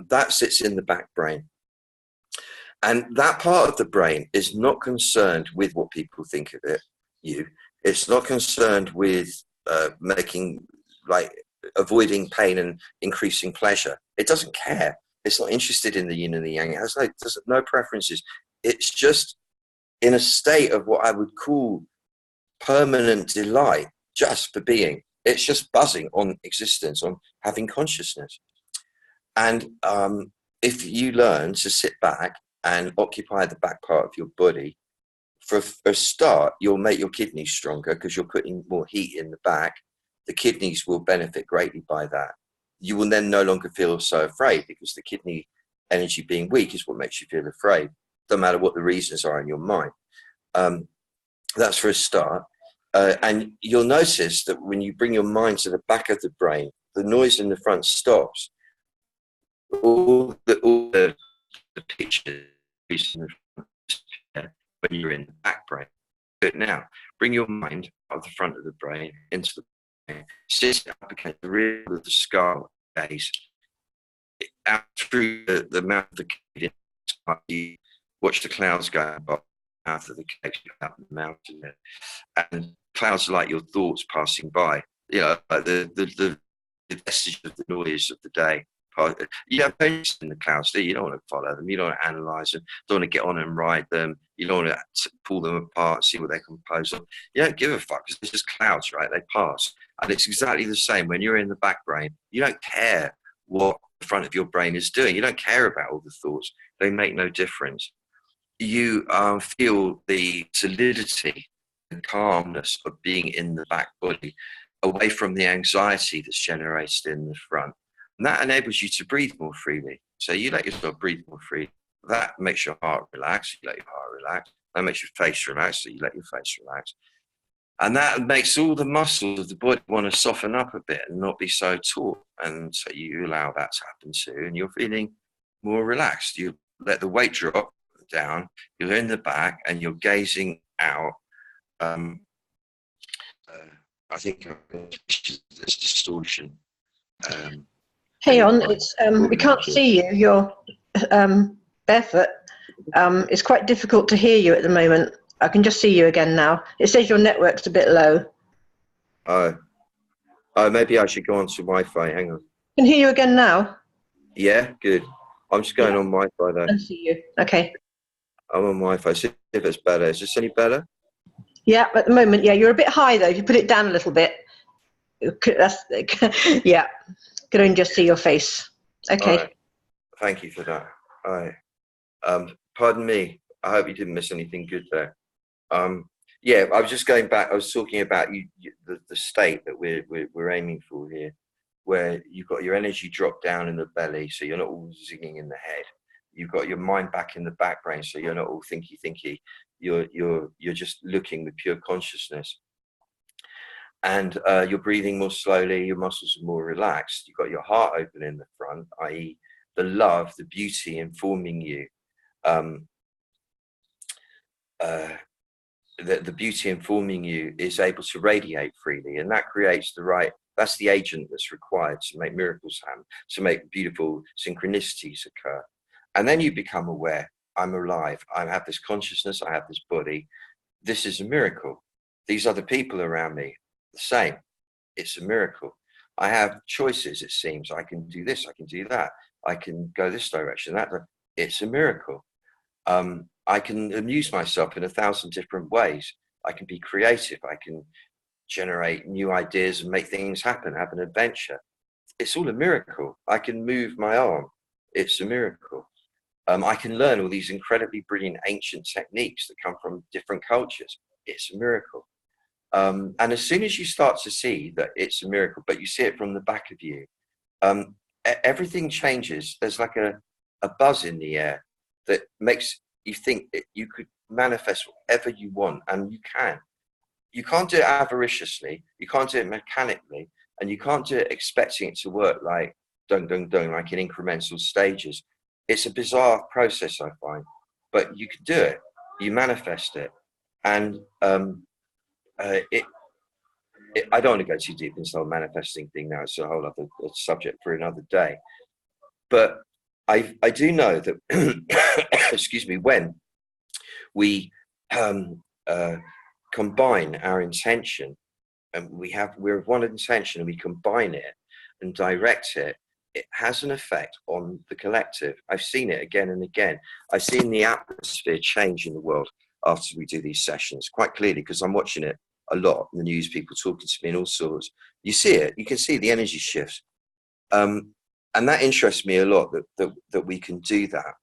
That sits in the back brain. And that part of the brain is not concerned with what people think of it. It's not concerned with avoiding pain and increasing pleasure. It doesn't care. It's not interested in the yin and the yang. It has no preferences. It's just in a state of what I would call permanent delight just for being. It's just buzzing on existence, on having consciousness. And if you learn to sit back and occupy the back part of your body, for a start, you'll make your kidneys stronger because you're putting more heat in the back. The kidneys will benefit greatly by that. You will then no longer feel so afraid because the kidney energy being weak is what makes you feel afraid, no matter what the reasons are in your mind. That's for a start. And you'll notice that when you bring your mind to the back of the brain, the noise in the front stops. All the pictures in the front, when you're in the back brain. But now, bring your mind out of the front of the brain into the brain, sit up against the rear of the skull base, out through the mouth of the cave. You watch the clouds go by the mouth of the cave, out the mountain, and clouds are like your thoughts passing by. Like the vestige of the noise of the day. You have patience in the clouds, do you? You don't want to follow them. You don't want to analyze them. You don't want to get on and ride them. You don't want to pull them apart, see what they're composed of. You don't give a fuck because it's just clouds, right? They pass. And it's exactly the same when you're in the back brain. You don't care what the front of your brain is doing. You don't care about all the thoughts. They make no difference. You feel the solidity and calmness of being in the back body, away from the anxiety that's generated in the front. And that enables you to breathe more freely. So you let yourself breathe more freely. That makes your heart relax. You let your heart relax. That makes your face relax. So you let your face relax. And that makes all the muscles of the body want to soften up a bit and not be so taut. And so you allow that to happen too. And you're feeling more relaxed. You let the weight drop down. You're in the back and you're gazing out. I think there's distortion. Hey, it's we can't see you. You're barefoot. It's quite difficult to hear you at the moment. I can just see you again now. It says your network's a bit low. Oh, maybe I should go on to Wi-Fi. Hang on. Can hear you again now. Yeah, good. I'm just going on Wi-Fi though. I see you. Okay. I'm on Wi-Fi. See if it's better. Is this any better? Yeah, at the moment, yeah, you're a bit high though. If you put it down a little bit, that's, yeah, can only just see your face. Okay. All right. Thank you for that. All right. Pardon me. I hope you didn't miss anything good there. Yeah, I was just going back. I was talking about the state that we're aiming for here, where you've got your energy drop down in the belly, so you're not all zinging in the head. You've got your mind back in the back brain, so you're not all thinky. You're just looking with pure consciousness, and you're breathing more slowly. Your muscles are more relaxed. You've got your heart open in the front, i.e., the love, the beauty informing you. Um, the beauty informing you is able to radiate freely, and that creates that's the agent that's required to make miracles happen, to make beautiful synchronicities occur. And then you become aware, I'm alive, I have this consciousness, I have this body, this is a miracle. These other people around me, the same, it's a miracle. I have choices, it seems. I can do this, I can do that, I can go this direction, that, it's a miracle. I can amuse myself in 1,000 different ways. I can be creative. I can generate new ideas and make things happen, have an adventure. It's all a miracle. I can move my arm. It's a miracle. I can learn all these incredibly brilliant ancient techniques that come from different cultures. It's a miracle. And as soon as you start to see that it's a miracle, but you see it from the back of you, everything changes. There's like a buzz in the air that makes you think that you could manifest whatever you want, and you can. You can't do it avariciously, you can't do it mechanically, and you can't do it expecting it to work like dung, like in incremental stages. It's a bizarre process, I find, but you can do it. You manifest it, and I don't want to go too deep into the whole manifesting thing now. It's a whole other subject for another day. But I do know that, excuse me, when we combine our intention, and we're of one intention, and we combine it and direct it, it has an effect on the collective. I've seen it again and again. I've seen the atmosphere change in the world after we do these sessions quite clearly, because I'm watching it a lot. The news, people talking to me and all sorts. You see it. You can see the energy shifts. And that interests me a lot, that we can do that.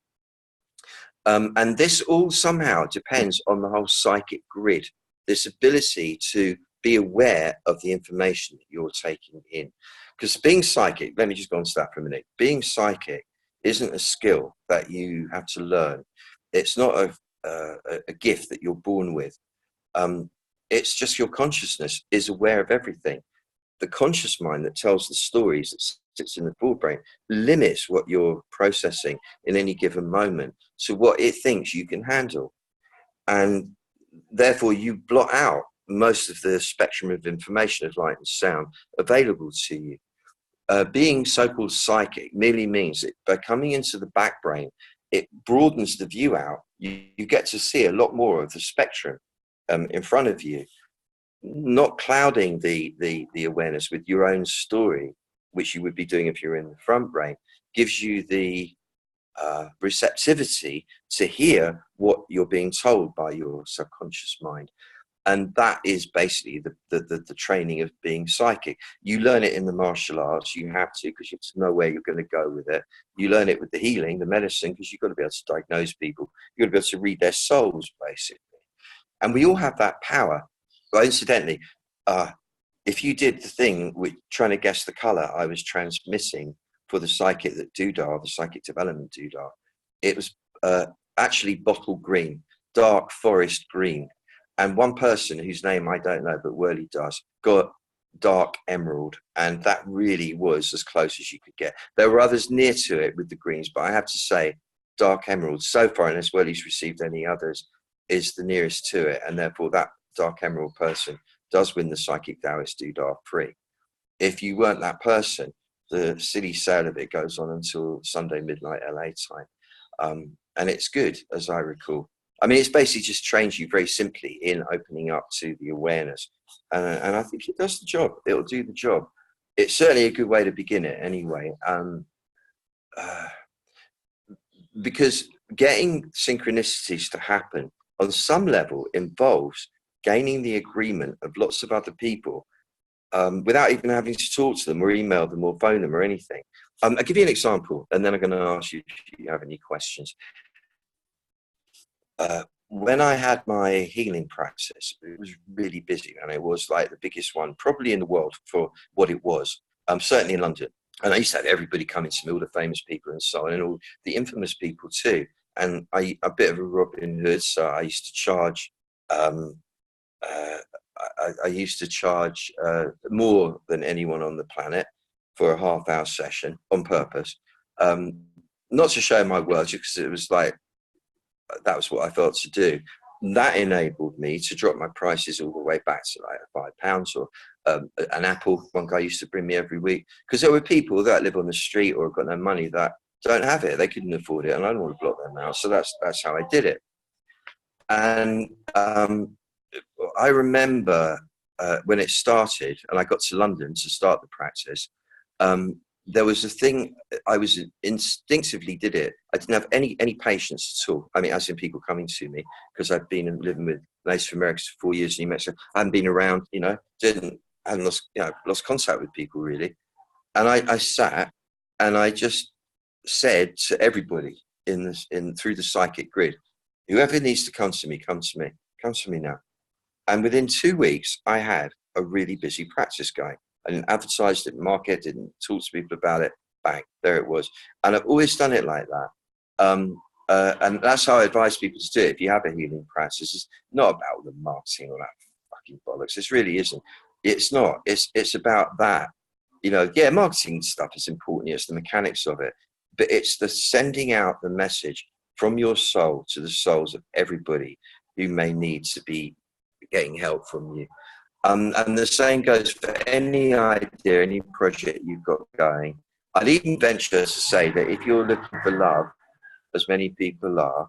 And this all somehow depends on the whole psychic grid, this ability to be aware of the information that you're taking in. Because being psychic, let me just go on to that for a minute. Being psychic isn't a skill that you have to learn. It's not a gift that you're born with. It's just your consciousness is aware of everything. The conscious mind that tells the stories, that sits in the forebrain, limits what you're processing in any given moment to what it thinks you can handle. And therefore you blot out most of the spectrum of information of light and sound available to you. Being so-called psychic merely means that by coming into the back brain, it broadens the view out. You get to see a lot more of the spectrum in front of you, not clouding the awareness with your own story, which you would be doing if you're in the front brain, gives you the receptivity to hear what you're being told by your subconscious mind. And that is basically the training of being psychic. You learn it in the martial arts. You have to, because you have to know where you're going to go with it. You learn it with the healing, the medicine, because you've got to be able to diagnose people. You've got to be able to read their souls, basically. And we all have that power. But incidentally, if you did the thing with trying to guess the color I was transmitting for the psychic doodah, the psychic development doodah, it was actually bottle green, dark forest green. And one person whose name I don't know, but Whirly does, got dark emerald. And that really was as close as you could get. There were others near to it with the greens, but I have to say dark emerald, so far, unless Whirly's received any others, is the nearest to it. And therefore that dark emerald person does win the psychic Taoist doodah free. If you weren't that person, the silly sale of it goes on until Sunday midnight LA time. And it's good, as I recall. I mean, it's basically just trains you very simply in opening up to the awareness. And I think it does the job. It'll do the job. It's certainly a good way to begin it anyway. Because getting synchronicities to happen on some level involves gaining the agreement of lots of other people without even having to talk to them or email them or phone them or anything. I'll give you an example, and then I'm going to ask you if you have any questions. When I had my healing practice, it was really busy, and it was like the biggest one probably in the world for what it was, certainly in London. And I used to have everybody coming to me, all the famous people and so on, and all the infamous people too. And a bit of a Robin Hood, so I used to charge I used to charge more than anyone on the planet for a half-hour session on purpose, not to show my worth, because it was like, that was what I felt to do. That enabled me to drop my prices all the way back to like £5 or an apple. One guy used to bring me every week, because there were people that live on the street or have got no money that don't have it. They couldn't afford it, and I don't want to block them out. So that's how I did it. And I remember when it started and I got to London to start the practice, there was a thing, I was instinctively did it. I didn't have any patience at all. I mean, as in people coming to me, because I've been living with Native Americans for 4 years in New Mexico. I hadn't been around, hadn't lost contact with people really. And I sat and I just said to everybody through the psychic grid, whoever needs to come to me, come to me now. And within 2 weeks, I had a really busy practice going. I didn't advertise, didn't market, didn't talk to people about it. Bang, there it was. And I've always done it like that. And that's how I advise people to do it. If you have a healing practice, it's not about the marketing or that fucking bollocks. This really isn't. It's not. It's about that. Yeah, marketing stuff is important. It's the mechanics of it. But it's the sending out the message from your soul to the souls of everybody who may need to be getting help from you. And the same goes for any idea, any project you've got going. I'd even venture to say that if you're looking for love, as many people are,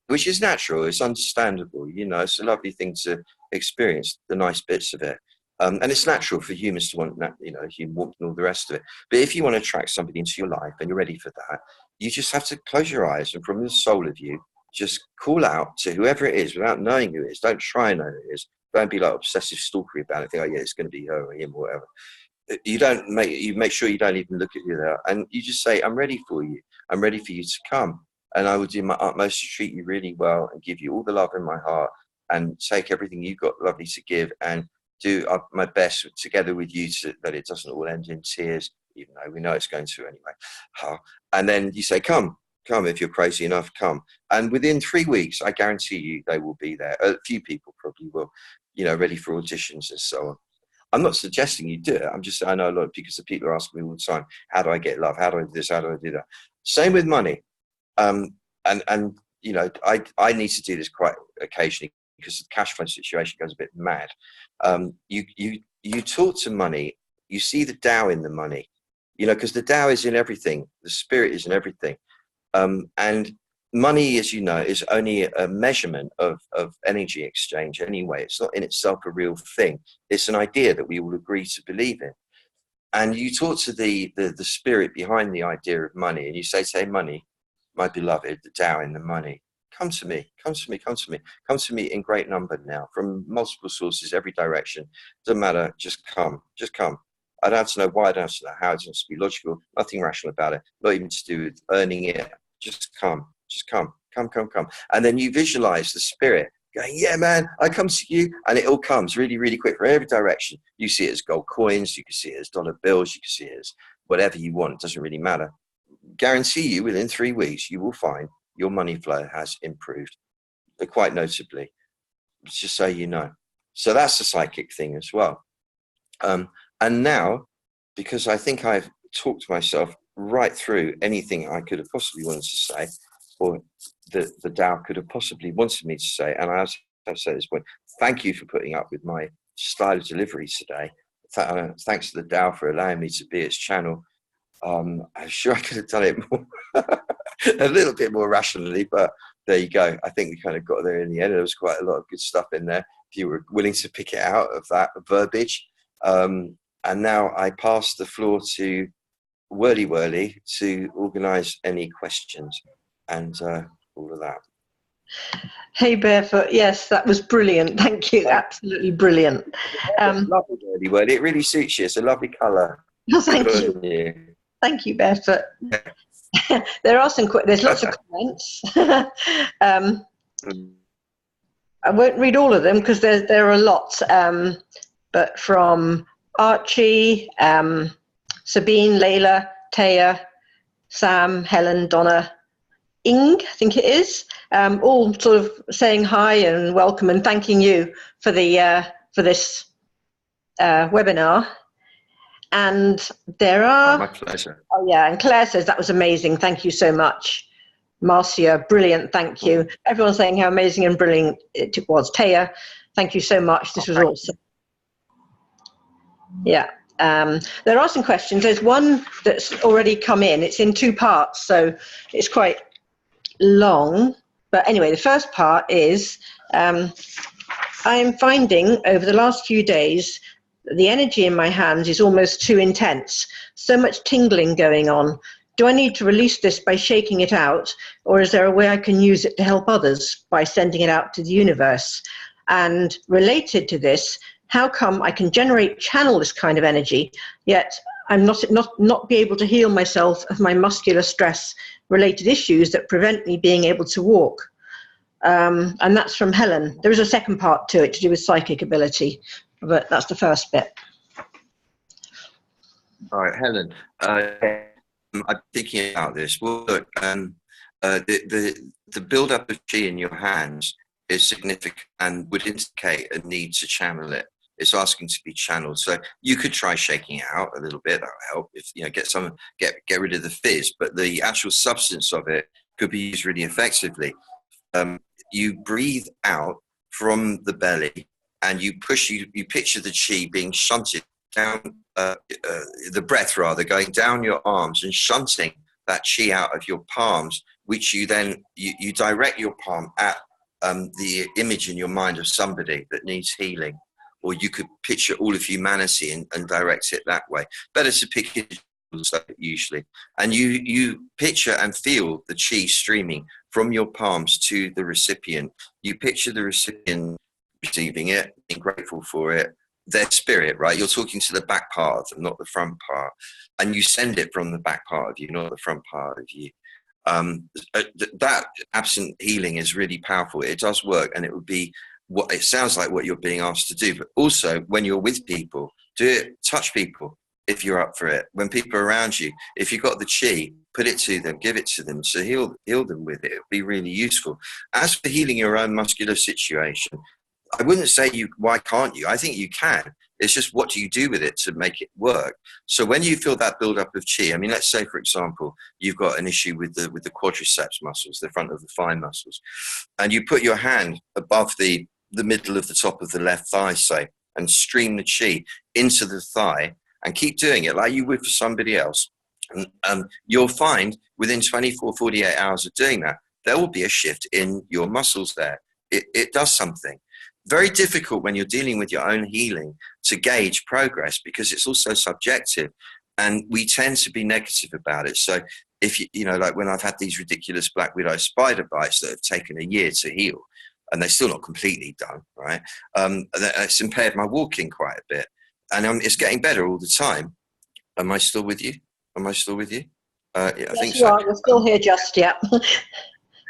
which is natural, it's understandable, it's a lovely thing to experience, the nice bits of it. And it's natural for humans to want that, human warmth and all the rest of it. But if you want to attract somebody into your life and you're ready for that, you just have to close your eyes and from the soul of you, just call out to whoever it is without knowing who it is. Don't try and know who it is. Don't be like obsessive stalkery about it. Think, oh yeah, it's going to be her or him or whatever. You make sure you don't even look at who they are, and you just say, "I'm ready for you. I'm ready for you to come, and I will do my utmost to treat you really well and give you all the love in my heart, and take everything you've got lovely to give, and do my best together with you that it doesn't all end in tears, even though we know it's going to anyway." And then you say, "Come." If you're crazy enough, come. And within 3 weeks, I guarantee you they will be there. A few people probably will, ready for auditions and so on. I'm not suggesting you do it. I'm just saying I know a lot of people are asking me all the time, how do I get love? How do I do this? How do I do that? Same with money. I need to do this quite occasionally because the cash flow situation goes a bit mad. You talk to money, you see the Tao in the money, because the Tao is in everything. The spirit is in everything. And money, as you know, is only a measurement of energy exchange anyway. It's not in itself a real thing. It's an idea that we all agree to believe in. And you talk to the spirit behind the idea of money, and you say, money, my beloved, the Tao in the money, come to me, come to me, come to me, come to me in great number now, from multiple sources, every direction. Doesn't matter, just come, just come. I don't have to know why, I don't have to know how, it doesn't have to be logical, nothing rational about it, not even to do with earning it. Just come, come. And then you visualize the spirit going, yeah, man, I come to you. And it all comes really, really quick from every direction. You see it as gold coins. You can see it as dollar bills. You can see it as whatever you want. It doesn't really matter. Guarantee you within 3 weeks, you will find your money flow has improved quite notably. Just so you know. So that's the psychic thing as well. And now, because I think I've talked myself right through anything I could have possibly wanted to say, or the Tao could have possibly wanted me to say, and I've said at this point, thank you for putting up with my style of delivery today. Thanks to the Tao for allowing me to be its channel. I'm sure I could have done it more, a little bit more rationally, but there you go. I think we kind of got there in the end. There was quite a lot of good stuff in there, if you were willing to pick it out of that verbiage. And now I pass the floor to Whirly to organise any questions and all of that. Hey, Barefoot. Yes, that was brilliant. Thank you. Absolutely brilliant. Lovely dirty word. It really suits you. It's a lovely colour. Thank you. Thank you, Barefoot. There are there's lots of comments. I won't read all of them because there are lots. But from Archie, Sabine, Layla, Taya, Sam, Helen, Donna, Ing, I think it is, all sort of saying hi and welcome and thanking you for this webinar. And there are... My pleasure. Oh yeah, and Claire says that was amazing. Thank you so much. Marcia, brilliant. Thank you. Everyone's saying how amazing and brilliant it was. Taya, thank you so much. This was awesome. Yeah. There are some questions. There's one that's already come in. It's in 2 parts, so it's quite long. But anyway, the first part is I am finding over the last few days the energy in my hands is almost too intense. So much tingling going on. Do I need to release this by shaking it out, or is there a way I can use it to help others by sending it out to the universe? And related to this, how come I can channel this kind of energy, yet I'm not be able to heal myself of my muscular stress related issues that prevent me being able to walk? And that's from Helen. There is a second part to it to do with psychic ability, but that's the first bit. All right, Helen. I'm thinking about this. Well, look, the build-up of chi in your hands is significant and would indicate a need to channel it. It's asking to be channeled. So you could try shaking it out a little bit. That will help. If get rid of the fizz, but the actual substance of it could be used really effectively. You breathe out from the belly, and you picture the chi being shunted down, the breath rather, going down your arms and shunting that chi out of your palms, which you then you direct your palm at the image in your mind of somebody that needs healing, or you could picture all of humanity and direct it that way. Better to pick it usually, and you picture and feel the chi streaming from your palms to the recipient. You picture the recipient receiving it, being grateful for it, their spirit, right? You're talking to the back part of them, not the front part, and you send it from the back part of you, not the front part of you. That absent healing is really powerful. It does work, and it would be what it sounds like what you're being asked to do. But also, when you're with people, do it. Touch people if you're up for it. When people are around you, if you've got the chi, put it to them, give it to them. So heal them with it. It'll be really useful. As for healing your own muscular situation, I wouldn't say why can't you? I think you can. It's just what do you do with it to make it work? So when you feel that build-up of chi, I mean, let's say, for example, you've got an issue with the quadriceps muscles, the front of the thigh muscles, and you put your hand above the middle of the top of the left thigh, say, and stream the chi into the thigh and keep doing it like you would for somebody else. And you'll find within 24, 48 hours of doing that, there will be a shift in your muscles there. It does something. Very difficult when you're dealing with your own healing to gauge progress because it's also subjective, and we tend to be negative about it. So if you know, like when I've had these ridiculous black widow spider bites that have taken a year to heal, and they're still not completely done, right? It's impaired my walking quite a bit, and it's getting better all the time. Am I still with you? Yeah, I think so. We're still here, just yet.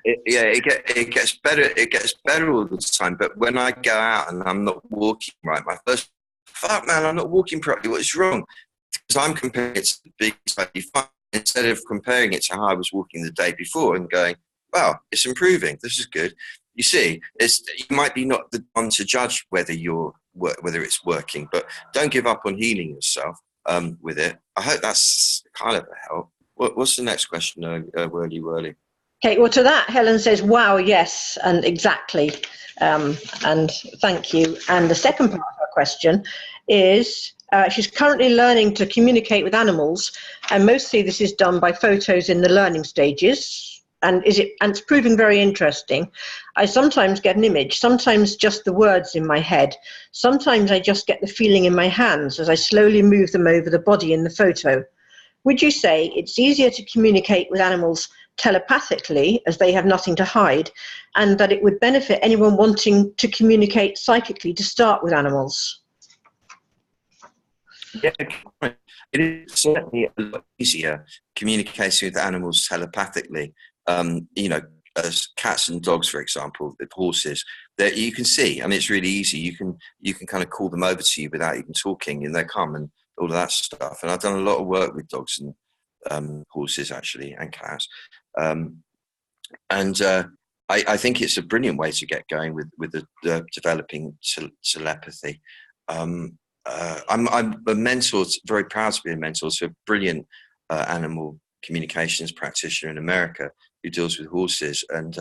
It gets better. It gets better all the time. But when I go out and I'm not walking right, my first, fuck man, I'm not walking properly. What is wrong? Because I'm comparing it to the big 25 instead of comparing it to how I was walking the day before and going, wow, it's improving. This is good. You see, you might be not the one to judge whether it's working, but don't give up on healing yourself with it. I hope that's kind of a help. What's the next question, Whirly? Okay, well, to that, Helen says, wow, yes, and exactly, and thank you. And the second part of her question is, she's currently learning to communicate with animals, and mostly this is done by photos in the learning stages, and it's proving very interesting. I sometimes get an image, sometimes just the words in my head, sometimes I just get the feeling in my hands as I slowly move them over the body in the photo. would you say it's easier to communicate with animals telepathically, as they have nothing to hide, and that it would benefit anyone wanting to communicate psychically to start with animals? Yeah, it is certainly a lot easier communicating with animals telepathically. You know, as cats and dogs, for example, with horses, that you can see. I mean, it's really easy. You can kind of call them over to you without even talking, and they come and all of that stuff. And I've done a lot of work with dogs and horses actually, and cats. And I think it's a brilliant way to get going with the developing telepathy. I'm a mentor, very proud to be a mentor to a brilliant animal communications practitioner in America who deals with horses, and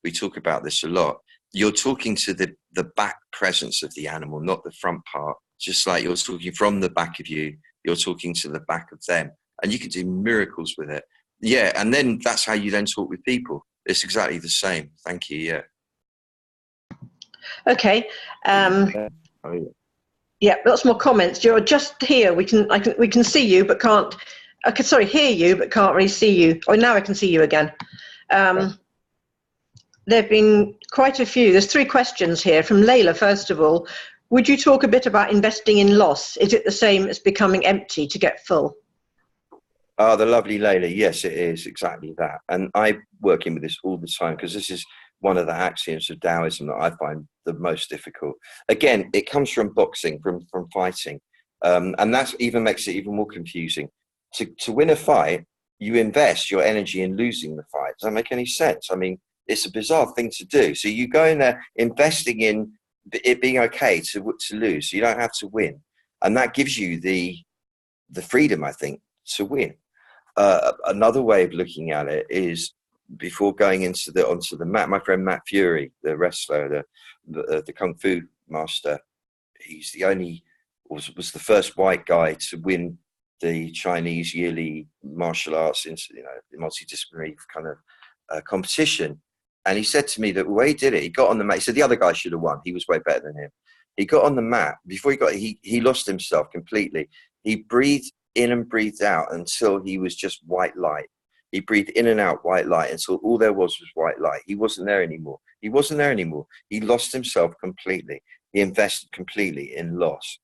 we talk about this a lot. You're talking to the back presence of the animal, not the front part. Just like you're talking from the back of you, you're talking to the back of them, and you can do miracles with it. Yeah, and then that's how you then talk with people. It's exactly the same. Thank you. Yeah. Okay. Yeah, lots more comments. You're just here. We can see you, but can't. I can hear you, but can't really see you. Oh, now I can see you again. There have been quite a few. There's 3 questions here from Layla. First of all, would you talk a bit about investing in loss? Is it the same as becoming empty to get full? Oh, the lovely Layla. Yes, it is exactly that. And I'm working with this all the time because this is one of the axioms of Taoism that I find the most difficult. Again, it comes from boxing, from fighting. And that even makes it even more confusing. To win a fight, you invest your energy in losing the fight. Does that make any sense? I mean, it's a bizarre thing to do. So you go in there investing in it being okay to lose. So you don't have to win. And that gives you the freedom, I think, to win. Another way of looking at it is before going onto the mat. My friend Matt Fury, the wrestler, the kung fu master, he's the only was the first white guy to win the Chinese yearly martial arts, multidisciplinary kind of competition. And he said to me that the way he did it, he got on the mat. He said the other guy should have won. He was way better than him. He got on the mat before he lost himself completely. He breathed in and breathed out until he was just white light. He breathed in and out white light until all there was white light. He wasn't there anymore. He wasn't there anymore. He lost himself completely. He invested completely in loss.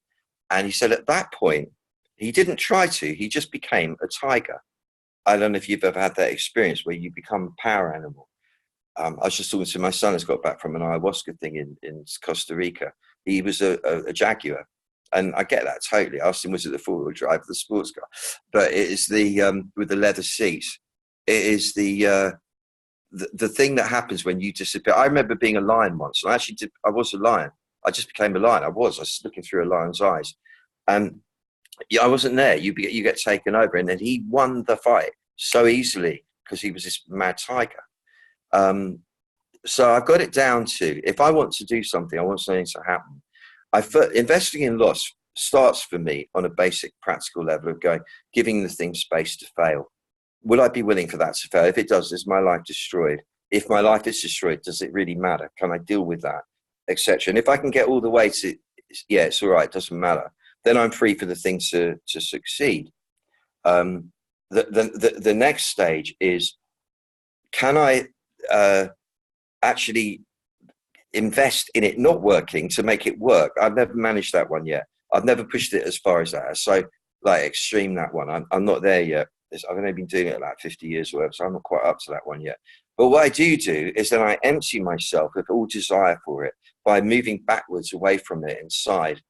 And he said at that point, he didn't try to, he just became a tiger. I don't know if you've ever had that experience where you become a power animal. I was just talking to my son who's got back from an ayahuasca thing in Costa Rica. He was a jaguar. And I get that totally. I asked him, was it the 4-wheel drive of the sports car? But it is the with the leather seats. It is the thing that happens when you disappear. I remember being a lion once, and I was a lion. I just became a lion. I was looking through a lion's eyes, and I wasn't there. You get taken over, and then he won the fight so easily because he was this mad tiger. So I've got it down to, if I want to do something, I want something to happen. Investing in loss starts for me on a basic practical level of giving the thing space to fail. Will I be willing for that to fail? If it does, is my life destroyed? If my life is destroyed, does it really matter? Can I deal with that, etc.? And if I can get all the way to, yeah, it's all right, it doesn't matter, then I'm free for the thing to succeed. The next stage is, can I actually invest in it not working to make it work? I've never managed that one yet. I've never pushed it as far as that. So like extreme, that one. I'm not there yet. I've only been doing it like 50 years or whatever, so I'm not quite up to that one yet. But what I do is then I empty myself of all desire for it by moving backwards away from it inside.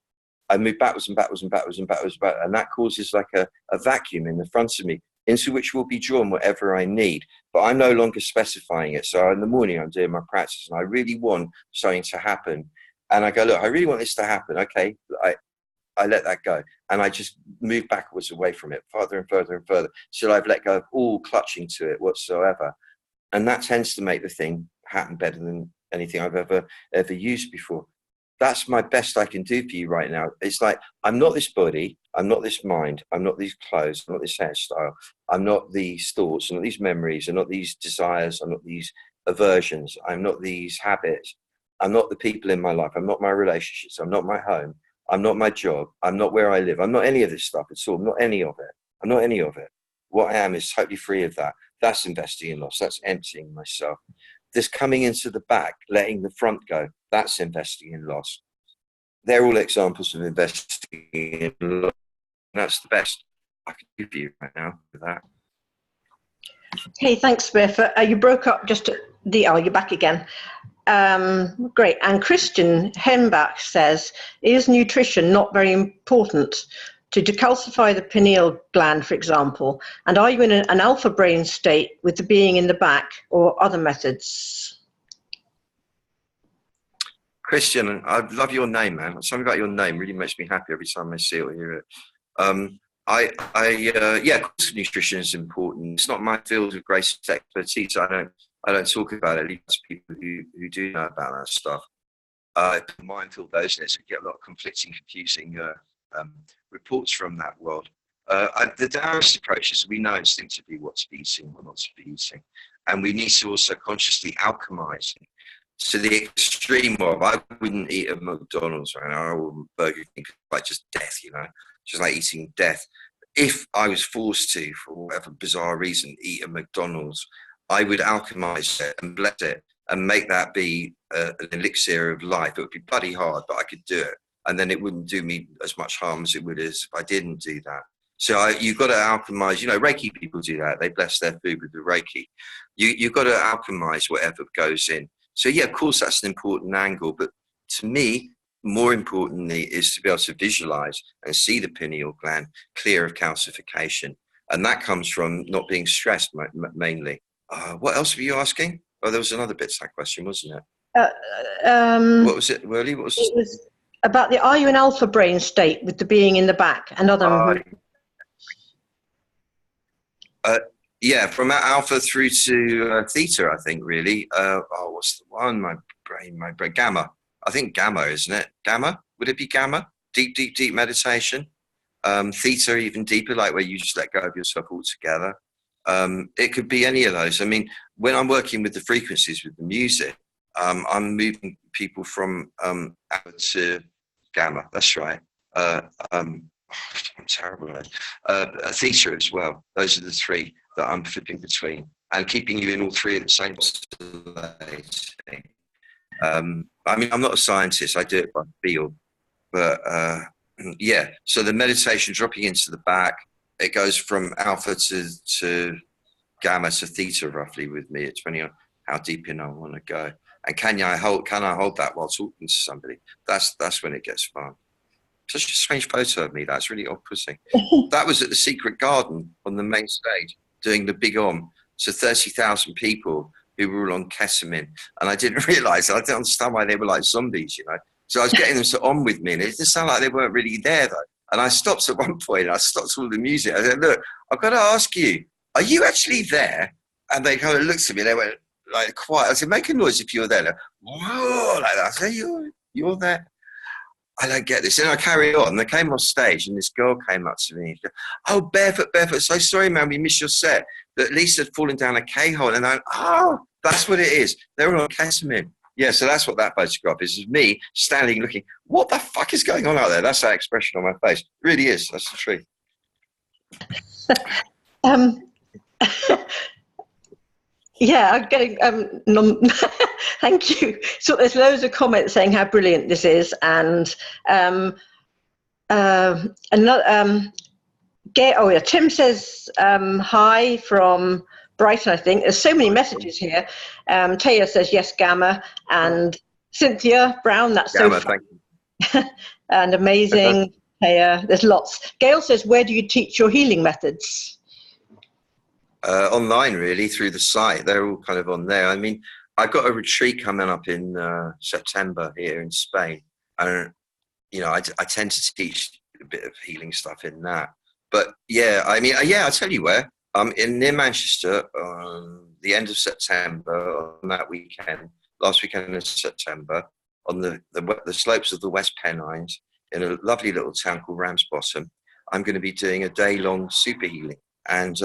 I move backwards and backwards and backwards and backwards, and that causes like a vacuum in the front of me into which will be drawn whatever I need. But I'm no longer specifying it. So in the morning, I'm doing my practice and I really want something to happen. And I go, look, I really want this to happen. Okay, I let that go. And I just move backwards away from it, further and further and further, till I've let go of all clutching to it whatsoever. And that tends to make the thing happen better than anything I've ever used before. That's my best I can do for you right now. It's like, I'm not this body, I'm not this mind, I'm not these clothes, I'm not this hairstyle, I'm not these thoughts, I'm not these memories, I'm not these desires, I'm not these aversions, I'm not these habits, I'm not the people in my life, I'm not my relationships, I'm not my home, I'm not my job, I'm not where I live, I'm not any of this stuff at all, I'm not any of it. I'm not any of it. what I am is totally free of that. That's investing in loss. That's emptying myself. This coming into the back, letting the front go, that's investing in loss. They're all examples of investing in loss. That's the best I can give you right now for that. Hey, thanks, Barefoot. You broke up just at the, oh, you're back again. Great. And Christian Hembach says, is nutrition not very important to decalcify the pineal gland, for example? And are you in an alpha brain state with the being in the back, or other methods? Christian, I love your name, man. Something about your name really makes me happy every time I see it or hear it. Yeah, of course, nutrition is important. It's not my field of greatest expertise. I don't talk about it. At least people who do know about that stuff. Mindful those days, we get a lot of conflicting, confusing reports from that world. The Taoist approach is we know instinctively what to be eating, what not to be eating, and we need to also consciously alchemize it. To the extreme of, I wouldn't eat at McDonald's right now, or Burger King, like just death, you know, just like eating death. If I was forced to, for whatever bizarre reason, eat at McDonald's, I would alchemize it and bless it and make that be an elixir of life. It would be bloody hard, but I could do it. And then it wouldn't do me as much harm as it would as if I didn't do that. So you've got to alchemize, you know, Reiki people do that. They bless their food with the Reiki. You've got to alchemize whatever goes in. So yeah, of course, that's an important angle. But to me, more importantly, is to be able to visualize and see the pineal gland clear of calcification. And that comes from not being stressed mainly. What else were you asking? Oh, there was another bit to that question, wasn't it? What was it, Whirly? What was it? Was about the, are you in alpha brain state with the being in the back and other... Yeah, from alpha through to theta, I think, really. What's the one? My brain, gamma. I think gamma, isn't it? Gamma? Would it be gamma? Deep, deep, deep meditation. Theta, even deeper, like where you just let go of yourself altogether. It could be any of those. I mean, when I'm working with the frequencies with the music, I'm moving people from alpha to gamma. That's right. I'm terrible at it. Theta as well. Those are the three that I'm flipping between and keeping you in all three at the same time. I mean, I'm not a scientist. I do it by feel. But yeah, so the meditation dropping into the back, it goes from alpha to gamma to theta roughly with me, depending on how deep in I want to go. And can I hold that while talking to somebody? That's when it gets fun. Such a strange photo of me. That's really off-putting. That was at the Secret Garden on the main stage, doing the big to 30,000 people who were all on ketamine. And I didn't realize, I didn't understand why they were like zombies, you know. So I was getting them to with me, and it didn't sound like they weren't really there, though. And I stopped at one point, and I stopped all the music. I said, look, I've got to ask you, are you actually there? And they kind of looked at me, they went like quiet. I said, make a noise if you're there. Like, whoa, like that. I said, you're there. I don't get this. And I carried on. They came off stage, and this girl came up to me. And she goes, oh, Barefoot, so sorry, man, we missed your set. But Lisa had fallen down a K-hole. And I went, oh, that's what it is. They were on ketamine. Yeah, so that's what that photograph is me standing looking, what the fuck is going on out there? That's that expression on my face. It really is. That's the truth. Yeah, I'm getting, thank you. So there's loads of comments saying how brilliant this is. And another, Tim says hi from Brighton, I think. There's so many messages here. Taya says, yes, Gamma. And Cynthia Brown, that's Gamma, so fun. Thank you. And amazing. Taya, there's lots. Gail says, where do you teach your healing methods? Online, really, through the site. They're all kind of on there. I mean, I've got a retreat coming up in September here in Spain. And, you know, I tend to teach a bit of healing stuff in that. But, yeah, I mean, yeah, I'll tell you where. Near Manchester, the end of September, on that weekend, last weekend of September, on the slopes of the West Pennines, in a lovely little town called Ramsbottom, I'm going to be doing a day-long super healing. And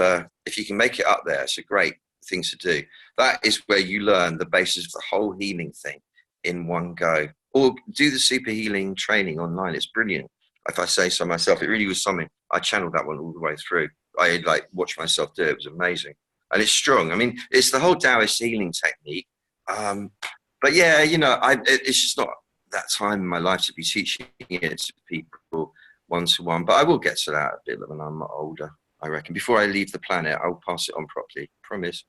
if you can make it up there, it's a great thing to do. That is where you learn the basis of the whole healing thing in one go. Or do the super healing training online. It's brilliant. If I say so myself, it really was something. I channeled that one all the way through. I like watched myself do it. It was amazing. And it's strong. I mean, it's the whole Taoist healing technique. But yeah, you know, it's just not that time in my life to be teaching it to people one-to-one. But I will get to that a bit when I'm older, I reckon. Before I leave the planet, I'll pass it on properly. Promise.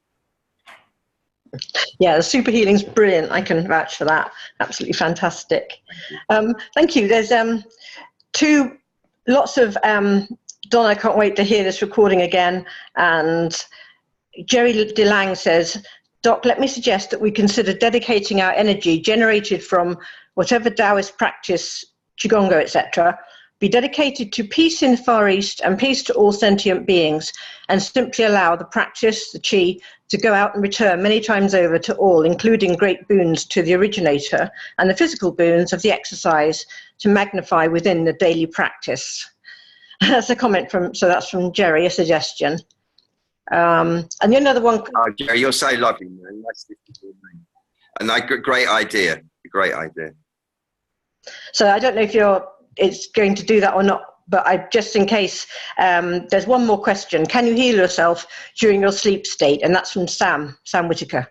Yeah, the super healing's brilliant. I can vouch for that. Absolutely fantastic. Thank you. There's lots of Don, I can't wait to hear this recording again. And Jerry DeLang says, Doc, let me suggest that we consider dedicating our energy generated from whatever Taoist practice, Qigong, etc., be dedicated to peace in the Far East and peace to all sentient beings, and simply allow the practice, the Qi, to go out and return many times over to all, including great boons to the originator and the physical boons of the exercise to magnify within the daily practice. That's a comment so that's from Jerry, a suggestion. And the another one. Oh, Jerry, you're so lovely, man. And great idea. Great idea. So I don't know if it's going to do that or not, but just in case, there's one more question. Can you heal yourself during your sleep state? And that's from Sam Whitaker.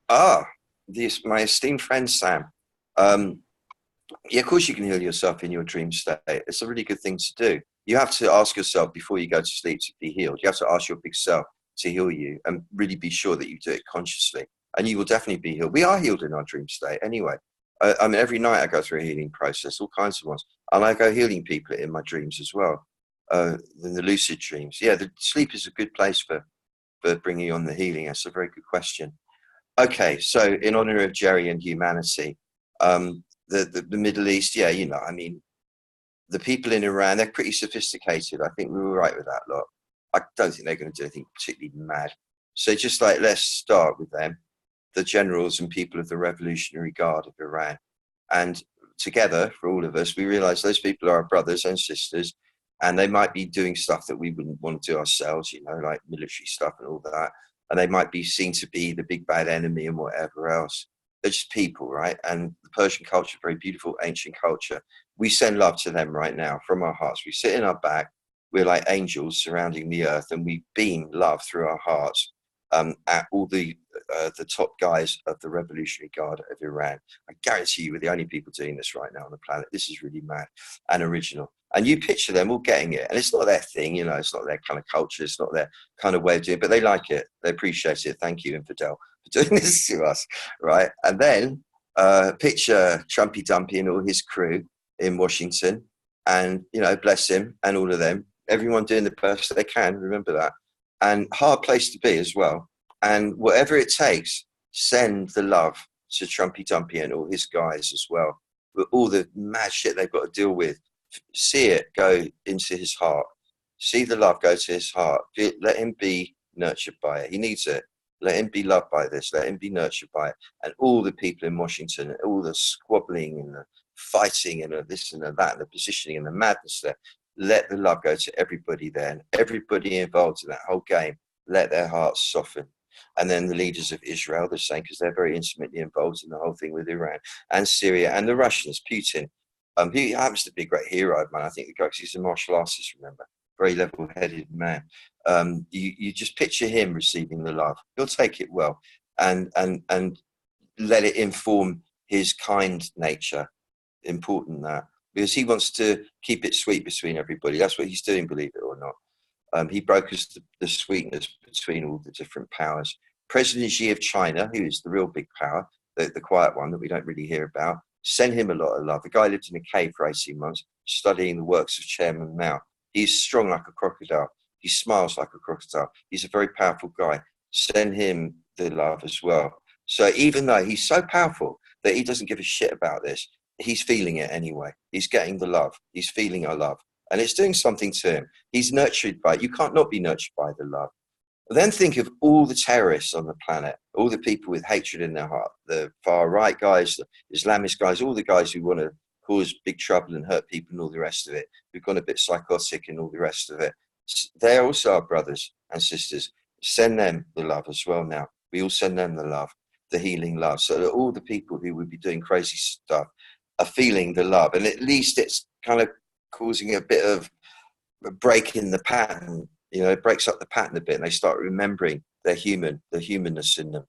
My esteemed friend Sam. Yeah, of course you can heal yourself in your dream state. It's a really good thing to do. You have to ask yourself before you go to sleep to be healed. You have to ask your big self to heal you and really be sure that you do it consciously. And you will definitely be healed. We are healed in our dream state anyway. I mean, every night I go through a healing process, all kinds of ones. And I go healing people in my dreams as well, in the lucid dreams. Yeah, the sleep is a good place for bringing on the healing. That's a very good question. Okay, so in honor of Jerry and humanity, the Middle East, yeah, you know, I mean, the people in Iran, they're pretty sophisticated. I think we were right with that lot. I don't think they're going to do anything particularly mad. So just like, let's start with them, the generals and people of the Revolutionary Guard of Iran. And together, for all of us, we realize those people are our brothers and sisters, and they might be doing stuff that we wouldn't want to do ourselves, you know, like military stuff and all that. And they might be seen to be the big bad enemy and whatever else. They're just people, right? And the Persian culture, very beautiful, ancient culture. We send love to them right now from our hearts. We sit in our back. We're like angels surrounding the earth, and we beam love through our hearts at all the top guys of the Revolutionary Guard of Iran. I guarantee you we're the only people doing this right now on the planet. This is really mad and original. And you picture them all getting it. And it's not their thing, you know, it's not their kind of culture. It's not their kind of way of doing it, but they like it. They appreciate it. Thank you, Infidel, for doing this to us, right? And then picture Trumpy Dumpy and all his crew in Washington, and, you know, bless him and all of them. Everyone doing the best they can, remember that. And hard place to be as well. And whatever it takes, send the love to Trumpy Dumpy and all his guys as well. With all the mad shit they've got to deal with, see it go into his heart. See the love go to his heart. Let him be nurtured by it. He needs it. Let him be loved by this. Let him be nurtured by it. And all the people in Washington, all the squabbling and the fighting and the this and the that and the positioning and the madness there, let the love go to everybody there. And everybody involved in that whole game, let their hearts soften. And then the leaders of Israel, the same, because they're very intimately involved in the whole thing with Iran and Syria and the Russians, Putin. He happens to be a great hero, man. I think the guy, because he's a martial artist, remember, very level-headed man. You just picture him receiving the love. He'll take it well, and let it inform his kind nature. Important that, because he wants to keep it sweet between everybody. That's what he's doing, believe it or not. He brokers the sweetness between all the different powers. President Xi of China, who is the real big power, the quiet one that we don't really hear about, send him a lot of love. The guy lived in a cave for 18 months, studying the works of Chairman Mao. He's strong like a crocodile. He smiles like a crocodile. He's a very powerful guy. Send him the love as well. So even though he's so powerful that he doesn't give a shit about this, he's feeling it anyway. He's getting the love. He's feeling our love. And it's doing something to him. He's nurtured by it. You can't not be nurtured by the love. Then think of all the terrorists on the planet, all the people with hatred in their heart, the far right guys, the Islamist guys, all the guys who want to cause big trouble and hurt people and all the rest of it, who've gone a bit psychotic and all the rest of it. They're also our brothers and sisters. Send them the love as well now. We all send them the love, the healing love, so that all the people who would be doing crazy stuff are feeling the love. And at least it's kind of causing a bit of a break in the pattern You know, it breaks up the pattern a bit, and they start remembering their the humanness in them.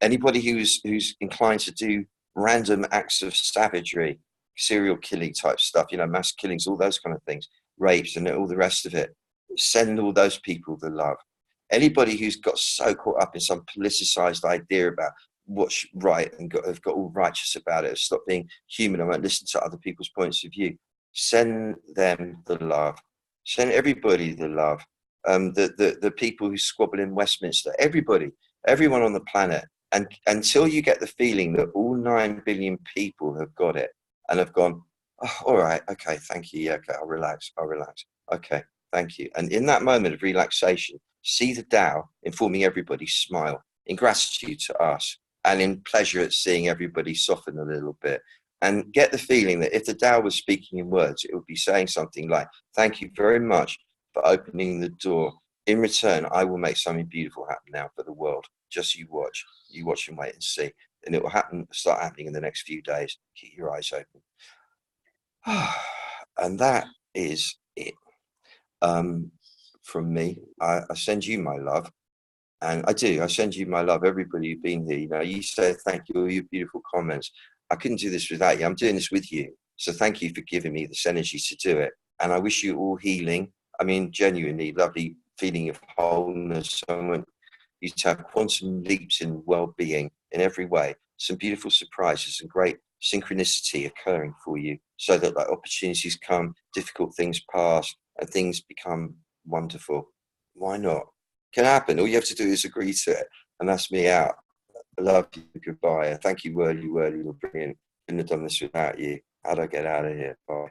Anybody who's inclined to do random acts of savagery, serial killing type stuff, you know, mass killings, all those kind of things, rapes and all the rest of it, send all those people the love. Anybody who's got so caught up in some politicized idea about what's right and have got all righteous about it, stop being human, I won't listen to other people's points of view, send them the love. Send everybody the love. The people who squabble in Westminster, everyone on the planet. And until you get the feeling that all 9 billion people have got it and have gone, oh, all right, okay, thank you, yeah, okay, I'll relax, okay, thank you. And in that moment of relaxation, see the Tao informing everybody smile, in gratitude to us, and in pleasure at seeing everybody soften a little bit. And get the feeling that if the Tao was speaking in words, it would be saying something like, thank you very much for opening the door. In return, I will make something beautiful happen now for the world. Just you watch and wait and see. And it will start happening in the next few days. Keep your eyes open. And that is it. From me, I send you my love. And I send you my love, everybody who's been here. You know, you say thank you, all your beautiful comments. I couldn't do this without you. I'm doing this with you. So thank you for giving me this energy to do it. And I wish you all healing. I mean, genuinely lovely feeling of wholeness. I want you to have quantum leaps in well-being in every way. Some beautiful surprises and great synchronicity occurring for you so that like opportunities come, difficult things pass, and things become wonderful. Why not? Can happen. All you have to do is agree to it. And that's me out. I love you. Goodbye. Thank you, Whirly. You're brilliant. Couldn't have done this without you. How'd I get out of here? Bye.